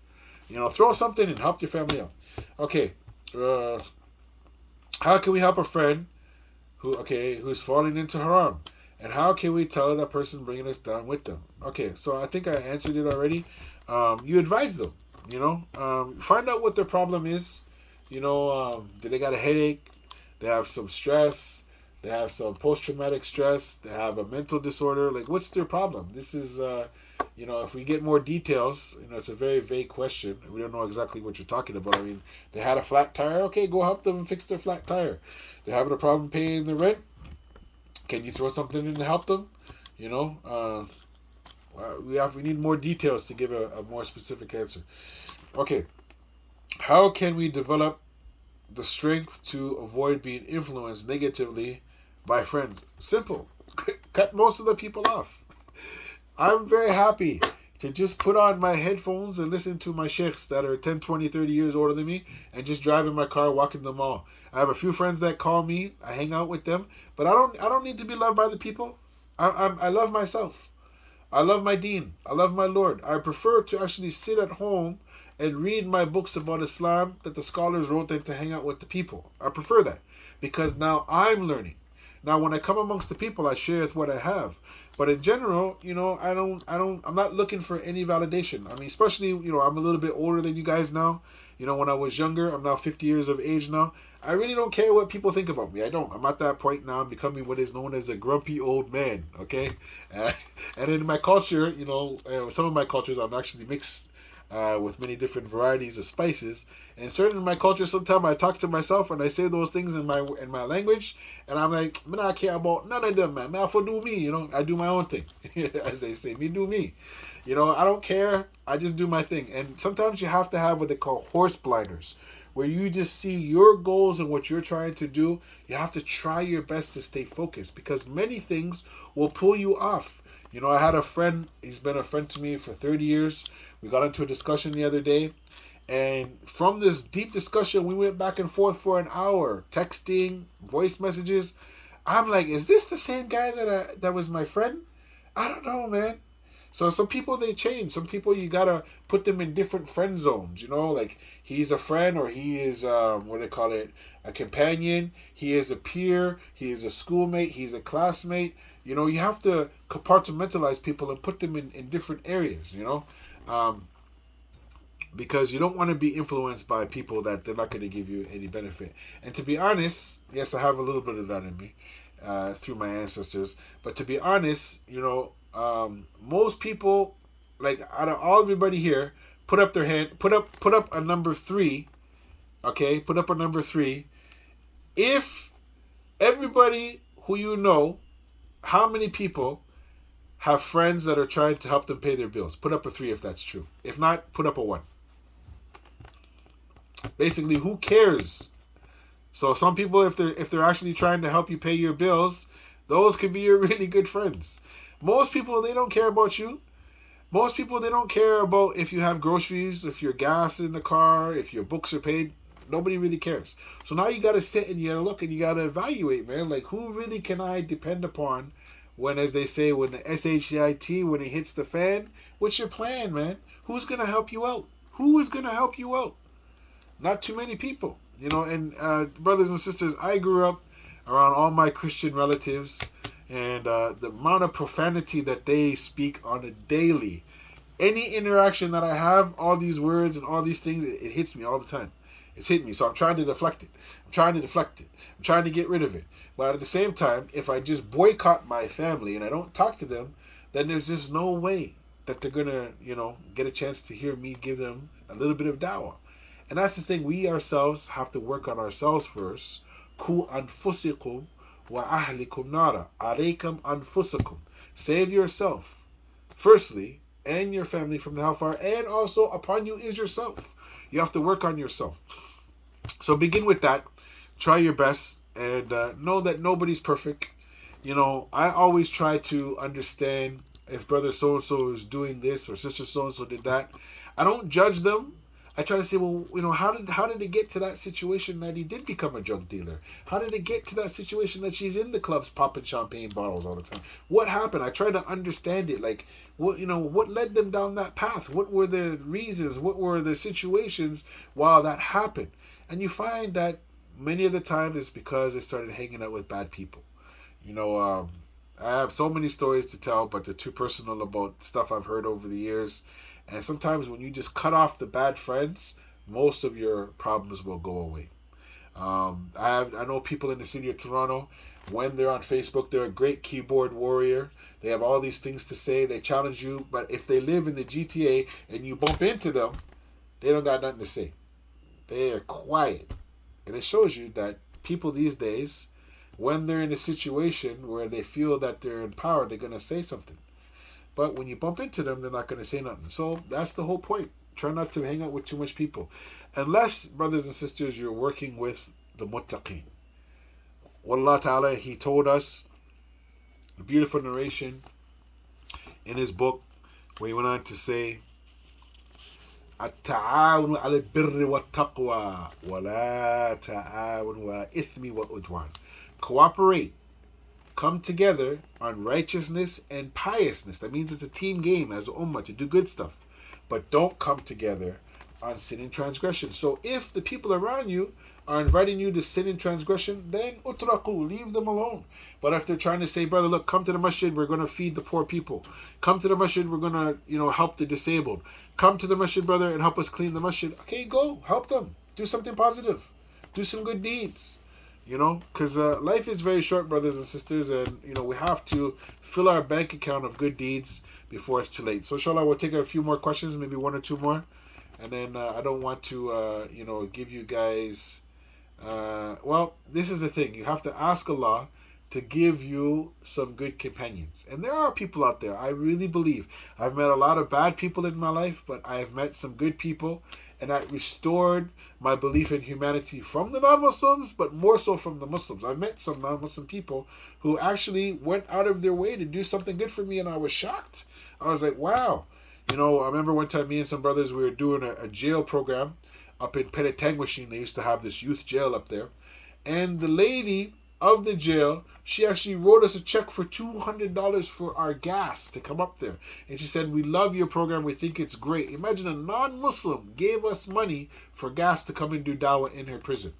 S1: Throw something and help your family out. Okay, how can we help a friend who's falling into haram? And how can we tell that person bringing us down with them? Okay, so I think I answered it already. You advise them, find out what their problem is. Do they got a headache? They have some stress. They have some post-traumatic stress. They have a mental disorder. Like, what's their problem? This is, if we get more details, it's a very vague question. We don't know exactly what you're talking about. I mean, they had a flat tire. Okay, go help them fix their flat tire. They're having a problem paying the rent. Can you throw something in to help them? We need more details to give a more specific answer. Okay, how can we develop the strength to avoid being influenced negatively by friends? Simple. Cut most of the people off. I'm very happy to just put on my headphones and listen to my sheikhs that are 10, 20, 30 years older than me, and just drive in my car, walking the mall. I have a few friends that call me. I hang out with them, but I don't need to be loved by the people. I love myself. I love my deen. I love my Lord. I prefer to actually sit at home and read my books about Islam that the scholars wrote, than to hang out with the people. I prefer that, because now I'm learning. Now, when I come amongst the people, I share what I have. But in general, I'm not looking for any validation. I mean, especially, I'm a little bit older than you guys now. When I was younger, I'm now 50 years of age now. I really don't care what people think about me. I don't. I'm at that point now. I'm becoming what is known as a grumpy old man, okay? And in my culture, some of my cultures, I'm actually mixed with many different varieties of spices. And certain in my culture, sometimes I talk to myself and I say those things in my language, and I'm like, man, I care about none of them, man. Man, for do me, I do my own thing, as they say, me do me. I don't care. I just do my thing. And sometimes you have to have what they call horse blinders, where you just see your goals and what you're trying to do. You have to try your best to stay focused, because many things will pull you off. I had a friend, he's been a friend to me for 30 years. We got into a discussion the other day, and from this deep discussion, we went back and forth for an hour, texting, voice messages. I'm like, is this the same guy that was my friend? I don't know, man. So some people, they change. Some people, you gotta put them in different friend zones, like he's a friend, or he is, what do they call it, a companion. He is a peer. He is a schoolmate. He's a classmate. You have to compartmentalize people and put them in different areas, because you don't want to be influenced by people that they're not going to give you any benefit. And to be honest, yes, I have a little bit of that in me through my ancestors. But to be honest, most people, like out of all everybody here, put up their hand, put up a number 3. Okay, put up a number 3. If everybody who how many people have friends that are trying to help them pay their bills? Put up a 3 if that's true. If not, put up a 1. Basically, who cares? So some people, if they're actually trying to help you pay your bills, those could be your really good friends. Most people, they don't care about you. Most people, they don't care about if you have groceries, if your gas in the car, if your books are paid. Nobody really cares. So now you got to sit and you got to look and you got to evaluate, man. Like, who really can I depend upon when, as they say, when the SHIT, when it hits the fan, what's your plan, man? Who's going to help you out? Who is going to help you out? Not too many people. And brothers and sisters, I grew up around all my Christian relatives, and the amount of profanity that they speak on a daily, any interaction that I have, all these words and all these things, it hits me all the time. It's hitting me, so I'm trying to deflect it. I'm trying to get rid of it. But at the same time, if I just boycott my family and I don't talk to them, then there's just no way that they're going to, get a chance to hear me give them a little bit of dawah. And that's the thing. We ourselves have to work on ourselves first. Ku anfusikum wa ahlikum nara. Alaykum anfusakum. Save yourself, firstly, and your family from the hellfire. And also upon you is yourself. You have to work on yourself. So begin with that. Try your best. And know that nobody's perfect. I always try to understand if brother so-and-so is doing this or sister so-and-so did that. I don't judge them. I try to say, well, how did it get to that situation that he did become a drug dealer? How did it get to that situation that she's in the clubs popping champagne bottles all the time? What happened? I try to understand it. Like, what led them down that path? What were the reasons? What were the situations while that happened? And you find that many of the time it's because they started hanging out with bad people. I have so many stories to tell, but they're too personal about stuff I've heard over the years. And sometimes when you just cut off the bad friends, most of your problems will go away. I know people in the city of Toronto, when they're on Facebook, they're a great keyboard warrior. They have all these things to say. They challenge you. But if they live in the GTA and you bump into them, they don't got nothing to say. They are quiet. And it shows you that people these days, when they're in a situation where they feel that they're in power, they're going to say something. But when you bump into them, they're not going to say nothing. So that's the whole point. Try not to hang out with too much people. Unless, brothers and sisters, you're working with the muttaqeen. Wallah Ta'ala, He told us a beautiful narration in His book where He went on to say, التعاون على البر والتقوى ولا تعاون على الإثم والعدوان. Cooperate. Come together on righteousness and piousness. That means it's a team game as a ummah to do good stuff. But don't come together on sin and transgression. So if the people around you are inviting you to sin and transgression, then utraku, leave them alone. But if they're trying to say, brother, look, come to the masjid, we're going to feed the poor people. Come to the masjid, we're going to, help the disabled. Come to the masjid, brother, and help us clean the masjid. Okay, go, help them. Do something positive. Do some good deeds. Because life is very short, brothers and sisters, and, we have to fill our bank account of good deeds before it's too late. So, inshallah, we'll take a few more questions, maybe one or two more. And then I don't want to, give you guys... this is the thing. You have to ask Allah to give you some good companions. And there are people out there, I really believe. I've met a lot of bad people in my life, but I have met some good people, and that restored my belief in humanity from the non-Muslims, but more so from the Muslims. I've met some non-Muslim people who actually went out of their way to do something good for me, and I was shocked. I was like, wow. I remember one time me and some brothers, we were doing a jail program up in Penetanguishene. They used to have this youth jail up there. And the lady of the jail, she actually wrote us a check for $200 for our gas to come up there. And she said, we love your program. We think it's great. Imagine a non-Muslim gave us money for gas to come and do dawah in her prison.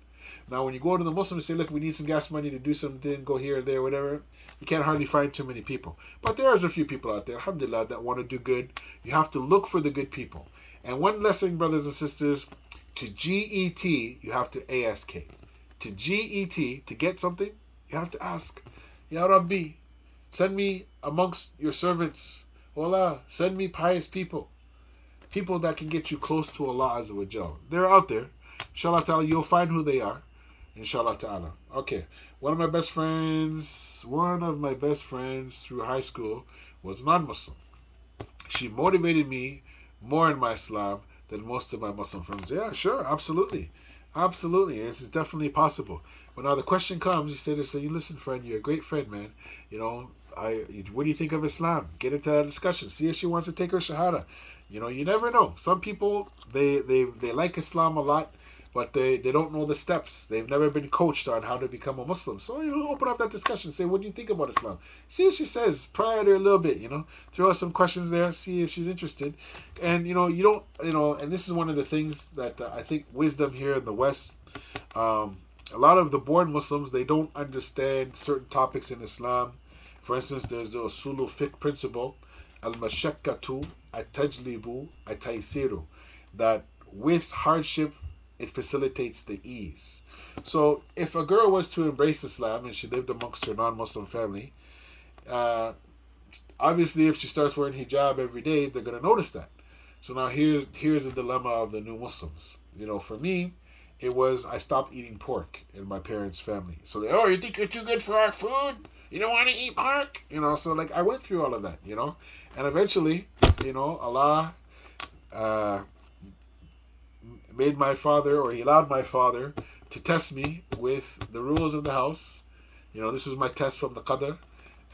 S1: Now, when you go to the Muslims and say, look, we need some gas money to do something, go here or there, whatever, you can't hardly find too many people. But there's a few people out there, alhamdulillah, that want to do good. You have to look for the good people. And one lesson, brothers and sisters, to GET, you have to ASK. To GET, to get something, you have to ask. Ya Rabbi, send me amongst your servants. Allah, send me pious people. People that can get you close to Allah Azza wa Jal. They're out there. Inshallah ta'ala, you'll find who they are. Inshallah ta'ala. Okay. One of my best friends through high school was non-Muslim. She motivated me more in my Islam than most of my Muslim friends. Yeah, sure, absolutely. Absolutely. This is definitely possible. But now the question comes, you say to her, listen, friend, you're a great friend, man. What do you think of Islam? Get into that discussion. See if she wants to take her Shahada. You never know. Some people, they like Islam a lot, but they don't know the steps. They've never been coached on how to become a Muslim. So open up that discussion. Say, what do you think about Islam? See what she says. Pry at her a little bit. Throw out some questions there. See if she's interested. And you don't. And this is one of the things that I think wisdom here in the West. A lot of the born Muslims, they don't understand certain topics in Islam. For instance, there's the Usulul Fiqh principle, al-mashakkatu at-tajlibu at-taysiru, that with hardship, it facilitates the ease. So if a girl was to embrace Islam and she lived amongst her non-Muslim family, obviously if she starts wearing hijab every day, they're going to notice that. So now here's the dilemma of the new Muslims. For me, it was I stopped eating pork in my parents' family. So they, you think you're too good for our food? You don't want to eat pork? So like I went through all of that, And eventually, Allah made my father, or he allowed my father to test me with the rules of the house. This was my test from the Qadr.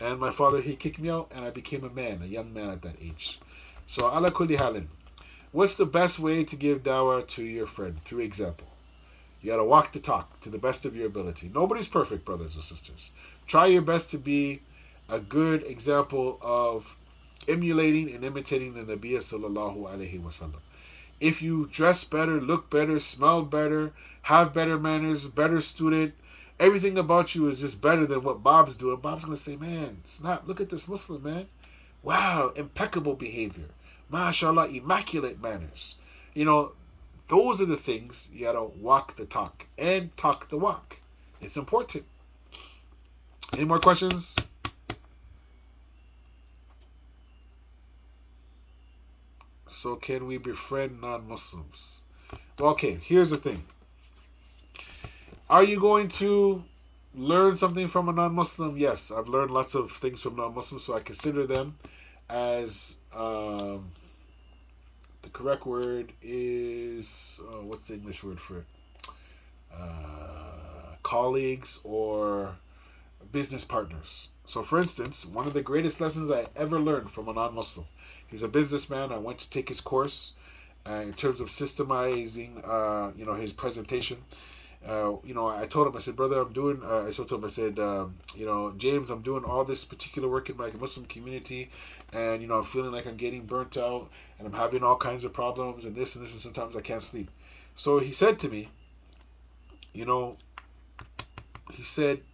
S1: And my father, he kicked me out and I became a young man at that age. So ala kulli halin, what's the best way to give dawah to your friend? Through example. You got to walk the talk to the best of your ability. Nobody's perfect, brothers and sisters. Try your best to be a good example of emulating and imitating the Nabi sallallahu alaihi wasallam. If you dress better, look better, smell better, have better manners, better student, everything about you is just better than what Bob's doing, Bob's going to say, man, snap, look at this Muslim, man. Wow, impeccable behavior. MashaAllah, immaculate manners. Those are the things you gotta walk the talk and talk the walk. It's important. Any more questions? So can we befriend non-Muslims? Well, okay, here's the thing. Are you going to learn something from a non-Muslim? Yes, I've learned lots of things from non-Muslims, so I consider them as... the correct word is, what's the English word for it? Colleagues or business partners. So for instance, one of the greatest lessons I ever learned from a non-Muslim, he's a businessman. I went to take his course in terms of systemizing, his presentation. I told him, I said, brother, I told him, I said, James, I'm doing all this particular work in my Muslim community, and, I'm feeling like I'm getting burnt out, and I'm having all kinds of problems, and this, and sometimes I can't sleep. So he said to me, he said,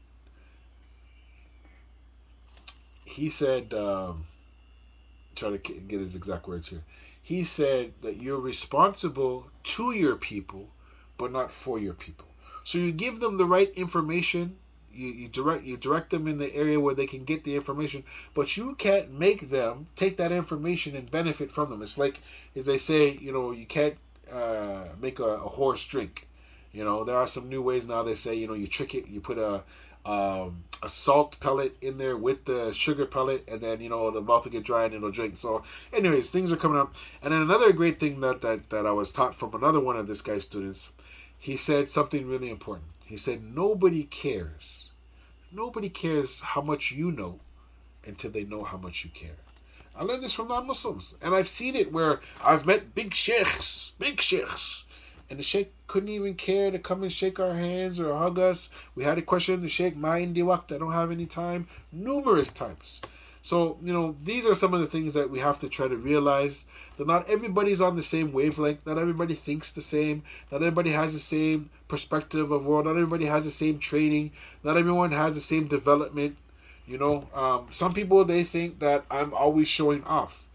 S1: try to get his exact words here. He said that you're responsible to your people, but not for your people. So you give them the right information, you direct them in the area where they can get the information, but you can't make them take that information and benefit from them. It's like, as they say, you can't make a horse drink. There are some new ways now. They say, you trick it, you put a salt pellet in there with the sugar pellet, and then the mouth will get dry and it'll drink. So anyways, things are coming up. And then another great thing that I was taught from another one of this guy's students, he said something really important. He said, nobody cares how much you know until they know how much you care. I learned this from non-Muslims, and I've seen it where I've met big sheikhs, and the sheikh couldn't even care to come and shake our hands or hug us. We had a question, the sheikh, ma indi waqt, I don't have any time, numerous times. So, these are some of the things that we have to try to realize, that not everybody's on the same wavelength, not everybody thinks the same, not everybody has the same perspective of world, not everybody has the same training, not everyone has the same development. Some people, they think that I'm always showing off.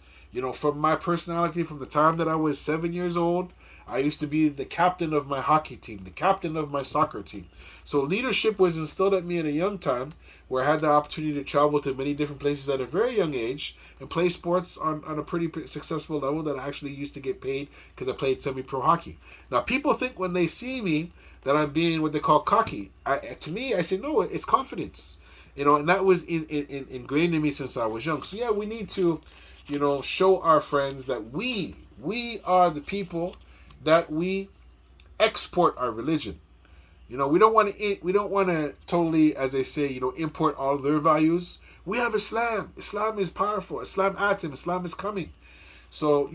S1: From my personality, from the time that I was 7 years old, I used to be the captain of my hockey team, the captain of my soccer team. So leadership was instilled at me at a young time, where I had the opportunity to travel to many different places at a very young age and play sports on a pretty successful level that I actually used to get paid because I played semi-pro hockey. Now, people think when they see me that I'm being what they call cocky. To me, I say, no, it's confidence. And that was ingrained in me since I was young. So yeah, we need to, show our friends that we are the people that we export our religion. We don't want to totally, as they say, import all their values. We have Islam. Islam is powerful. Islam atim. Islam is coming. So,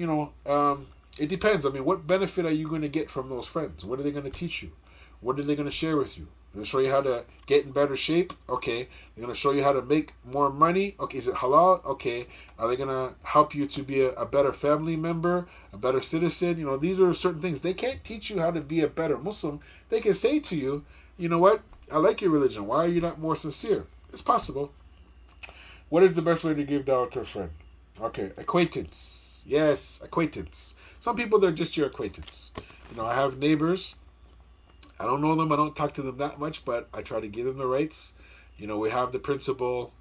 S1: It depends. I mean, what benefit are you going to get from those friends? What are they going to teach you? What are they going to share with you? They're going to show you how to get in better shape? Okay. They're going to show you how to make more money? Okay. Is it halal? Okay. Are they going to help you to be a better family member, a better citizen? You know, these are certain things. They can't teach you how to be a better Muslim. They can say to you, you know what? I like your religion. Why are you not more sincere? It's possible. What is the best way to give dawah to a friend? Okay, acquaintance. Yes, acquaintance. Some people, they're just your acquaintance. You know, I have neighbors. I don't know them. I don't talk to them that much, but I try to give them the rights. You know, we have the principle,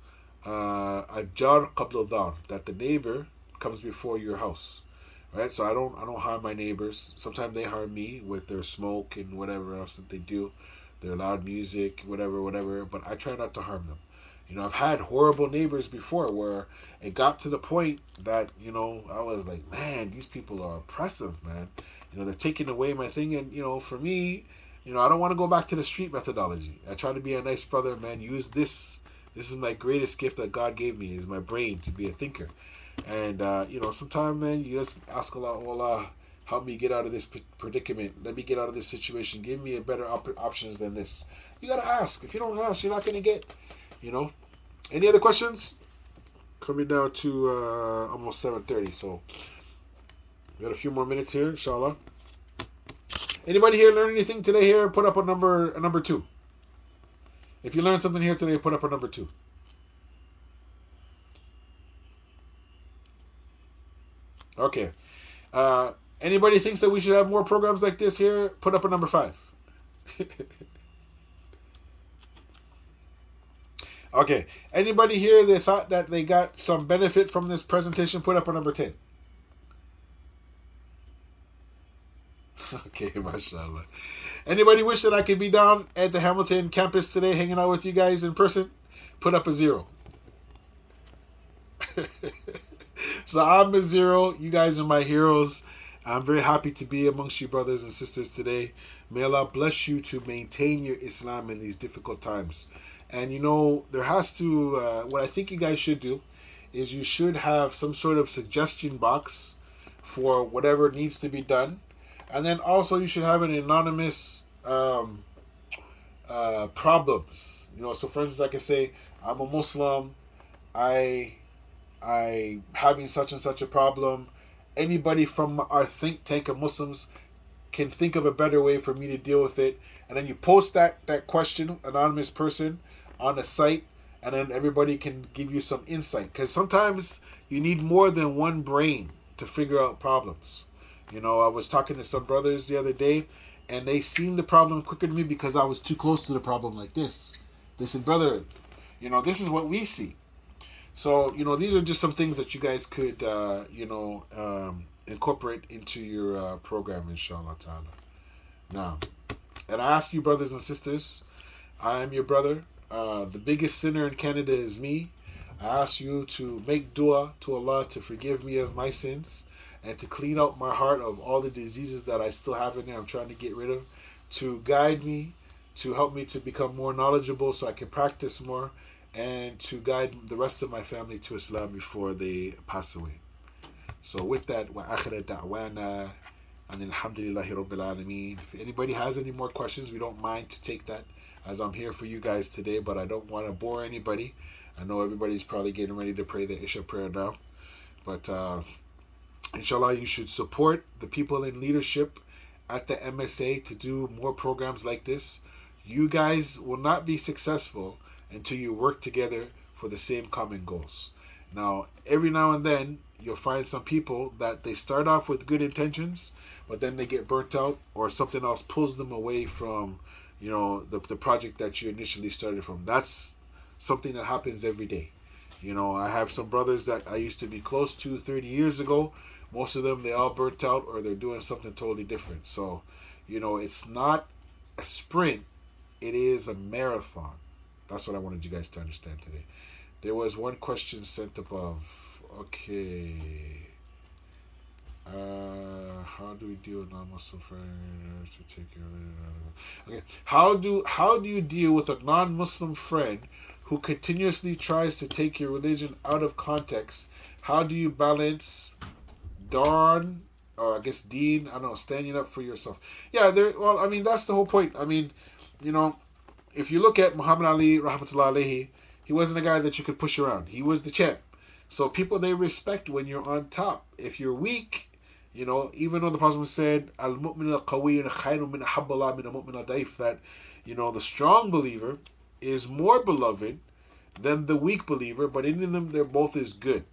S1: jar qabla dar, that the neighbor comes before your house, right? So I don't harm my neighbors. Sometimes they harm me with their smoke and whatever else that they do, their loud music, whatever. But I try not to harm them. You know, I've had horrible neighbors before where it got to the point that, you know, I was like, man, these people are oppressive, man. You know, they're taking away my thing. And, you know, for me, you know, I don't want to go back to the street methodology. I try to be a nice brother, man. Use this. This is my greatest gift that God gave me, is my brain to be a thinker. And, you know, sometimes, man, you just ask Allah, oh Allah, help me get out of this predicament. Let me get out of this situation. Give me a better options than this. You got to ask. If you don't ask, you're not going to get, you know. Any other questions? Coming down to almost 7:30, so we got a few more minutes here, inshallah. Anybody here learn anything today here? Put up a number 2. If you learned something here today, put up a number 2. Okay. Anybody thinks that we should have more programs like this here? Put up a number 5. Okay. Anybody here that thought that they got some benefit from this presentation? Put up a number 10. Okay, mashallah. Anybody wish that I could be down at the Hamilton campus today hanging out with you guys in person? Put up a 0. So I'm a 0. You guys are my heroes. I'm very happy to be amongst you brothers and sisters today. May Allah bless you to maintain your Islam in these difficult times. And you know, there has to, what I think you guys should do is you should have some sort of suggestion box for whatever needs to be done. And then also you should have an anonymous problems. You know, so for instance, I can say, I'm a Muslim, I having such and such a problem. Anybody from our think tank of Muslims can think of a better way for me to deal with it. And then you post that question, anonymous person, on the site, and then everybody can give you some insight. Because sometimes you need more than one brain to figure out problems. You know, I was talking to some brothers the other day, and they seen the problem quicker than me because I was too close to the problem like this. They said, brother, you know, this is what we see. So, you know, these are just some things that you guys could, incorporate into your program, inshallah ta'ala. Now, and I ask you, brothers and sisters, I am your brother. The biggest sinner in Canada is me. I ask you to make dua to Allah to forgive me of my sins and to clean out my heart of all the diseases that I still have in there I'm trying to get rid of, to guide me, to help me to become more knowledgeable so I can practice more, and to guide the rest of my family to Islam before they pass away. So with that, wa akhira da'wana and alhamdulillahi rabbil alameen. If anybody has any more questions, we don't mind to take that, as I'm here for you guys today, but I don't want to bore anybody. I know everybody's probably getting ready to pray the Isha prayer now, but inshallah, you should support the people in leadership at the MSA to do more programs like this. You guys will not be successful until you work together for the same common goals. Now, every now and then, you'll find some people that they start off with good intentions, but then they get burnt out or something else pulls them away from, you know, the project that you initially started from. That's something that happens every day. You know, I have some brothers that I used to be close to 30 years ago. Most of them, they all burnt out or they're doing something totally different. So, you know, it's not a sprint. It is a marathon. That's what I wanted you guys to understand today. There was one question sent above. Okay. How do we deal with non-Muslim friends to take your... Okay. How do you deal with a non-Muslim friend who continuously tries to take your religion out of context? How do you balance darn or I guess Deen, I don't know, standing up for yourself. Yeah, well, I mean, that's the whole point. I mean, you know, if you look at Muhammad Ali, rahmatullah alayhi, he wasn't a guy that you could push around. He was the champ. So people, they respect when you're on top. If you're weak, you know, even though the Prophet said, Al-mu'min al-qawiyyun khayrun min ahabballah min al-mu'min al-daif, that, you know, the strong believer is more beloved than the weak believer, but in them, they're both as good.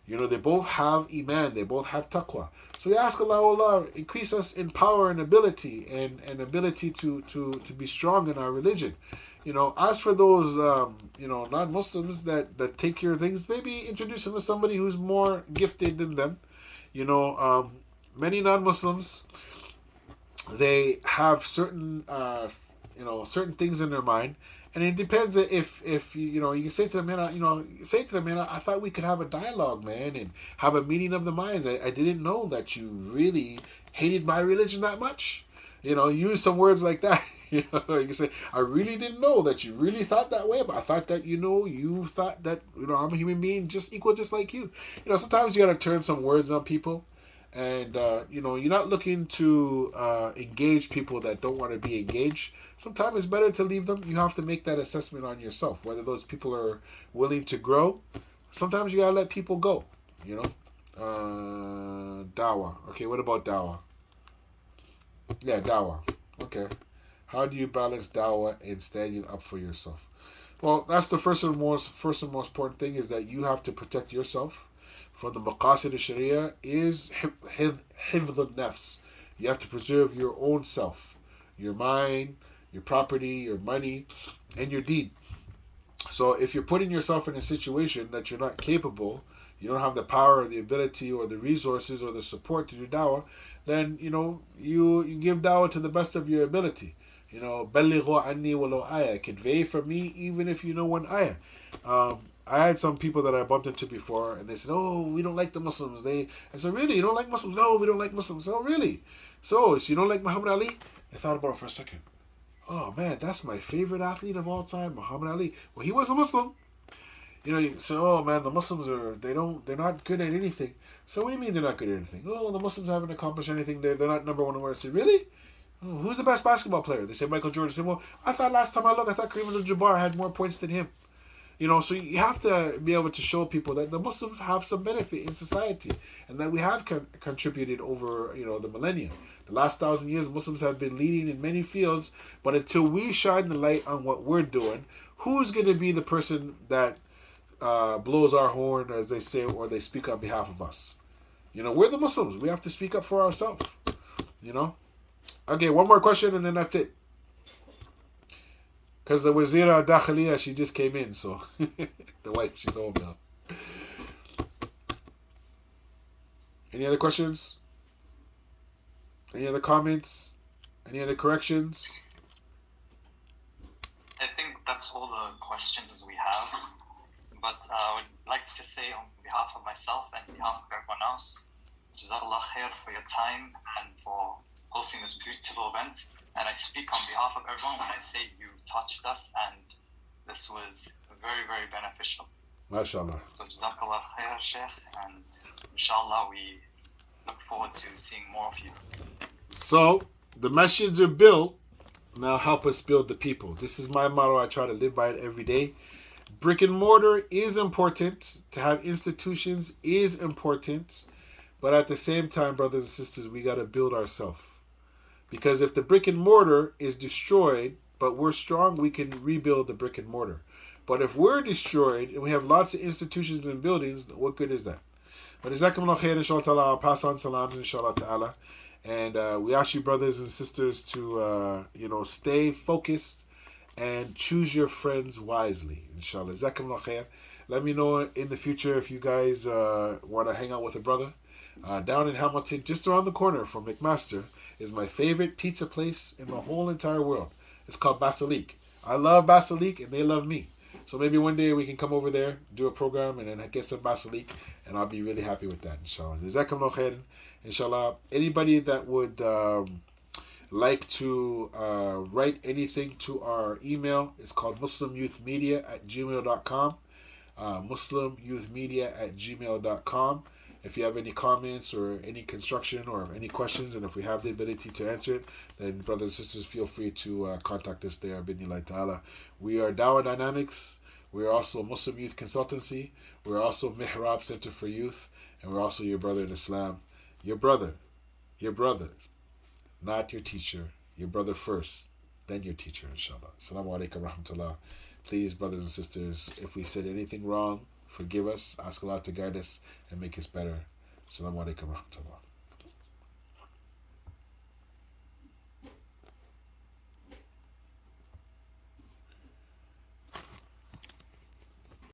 S1: You know, they both have iman, they both have taqwa. So we ask Allah, increase us in power and ability, and ability to be strong in our religion. You know, as for those, you know, non-Muslims that take your things, maybe introduce them to somebody who's more gifted than them. You know, many non-Muslims, they have certain, you know, certain things in their mind. And it depends if you know, you can say to them, man, I thought we could have a dialogue, man, and have a meeting of the minds. I didn't know that you really hated my religion that much. You know, use some words like that. You know, you can say, I really didn't know that you really thought that way, but I thought that, you know, you thought that, you know, I'm a human being just equal, just like you. You know, sometimes you got to turn some words on people. And, you know, you're not looking to engage people that don't want to be engaged. Sometimes it's better to leave them. You have to make that assessment on yourself, whether those people are willing to grow. Sometimes you got to let people go, you know. Dawah. Okay, what about dawah? Yeah, dawah. Okay. How do you balance dawah and standing up for yourself? Well, that's the first and most important thing, is that you have to protect yourself. From the maqasid of Sharia is hifd al-nafs. You have to preserve your own self, your mind, your property, your money, and your deed. So if you're putting yourself in a situation that you're not capable, you don't have the power or the ability or the resources or the support to do dawah, then, you know, you give dawah to the best of your ability. You know, بَلِّغُوا عَنِّي وَلَوْ آيَةً. Convey from me even if you know one ayah. I had some people that I bumped into before, and they said, "Oh, we don't like the Muslims." I said, "Really? You don't like Muslims?" "No, we don't like Muslims." "Oh, really? So you don't like Muhammad Ali?" I thought about it for a second. Oh man, that's my favorite athlete of all time, Muhammad Ali. Well, he was a Muslim. You know, you say, "Oh man, the Muslims they're not good at anything." So what do you mean they're not good at anything? "Oh, the Muslims haven't accomplished anything. They're not number one in the world." I said, "Really? Oh, who's the best basketball player?" They say Michael Jordan. I said, "Well, I thought last time I looked, I thought Kareem Abdul-Jabbar had more points than him." You know, so you have to be able to show people that the Muslims have some benefit in society, and that we have contributed over, you know, the millennia. The last 1,000 years, Muslims have been leading in many fields, but until we shine the light on what we're doing, who's going to be the person that blows our horn, as they say, or they speak on behalf of us? You know, we're the Muslims. We have to speak up for ourselves, you know? Okay, one more question, and then that's it. Because the Wazira Dakhiliya, she just came in, so the wife, she's home now. Any other questions? Any other comments? Any other corrections?
S2: I think that's all the questions we have. But I would like to say, on behalf of myself and on behalf of everyone else, Jazakallah khair for your time and for hosting this beautiful event. And I speak on behalf of everyone when I say you touched us, and this was very, very beneficial.
S1: MashaAllah.
S2: So Jazakallah khair, Sheikh, and inshallah we look forward to seeing more of you.
S1: So, the masjids are built, now help us build the people. This is my motto. I try to live by it every day. Brick and mortar is important. To have institutions is important. But at the same time, brothers and sisters, we got to build ourselves. Because if the brick and mortar is destroyed, but we're strong, we can rebuild the brick and mortar. But if we're destroyed and we have lots of institutions and buildings, what good is that? But Jazakumullah khair, inshallah ta'ala. I'll pass on salams, inshallah ta'ala. And we ask you, brothers and sisters, to you know, stay focused and choose your friends wisely, inshallah. Jazakumullah khair. Let me know in the future if you guys want to hang out with a brother. Down in Hamilton, just around the corner from McMaster, is my favorite pizza place in the whole entire world. It's called Basilique. I love Basilique, and they love me. So maybe one day we can come over there, do a program, and then get some Basilique, and I'll be really happy with that, inshallah. Jazakumullah khairan, inshallah. Anybody that would like to write anything to our email, it's called muslimyouthmedia@gmail.com. muslimyouthmedia@gmail.com. If you have any comments or any construction or any questions, and if we have the ability to answer it, then brothers and sisters, feel free to contact us there. Bidnillahi ta'ala. We are Dawah Dynamics. We are also Muslim Youth Consultancy. We're also Mihrab Center for Youth. And we're also your brother in Islam. Your brother, not your teacher. Your brother first, then your teacher, inshallah. Assalamu alaikum rahmatullah. Please, brothers and sisters, if we said anything wrong, forgive us. Ask Allah to guide us and make us better. Assalamu alaikum rahmatullah.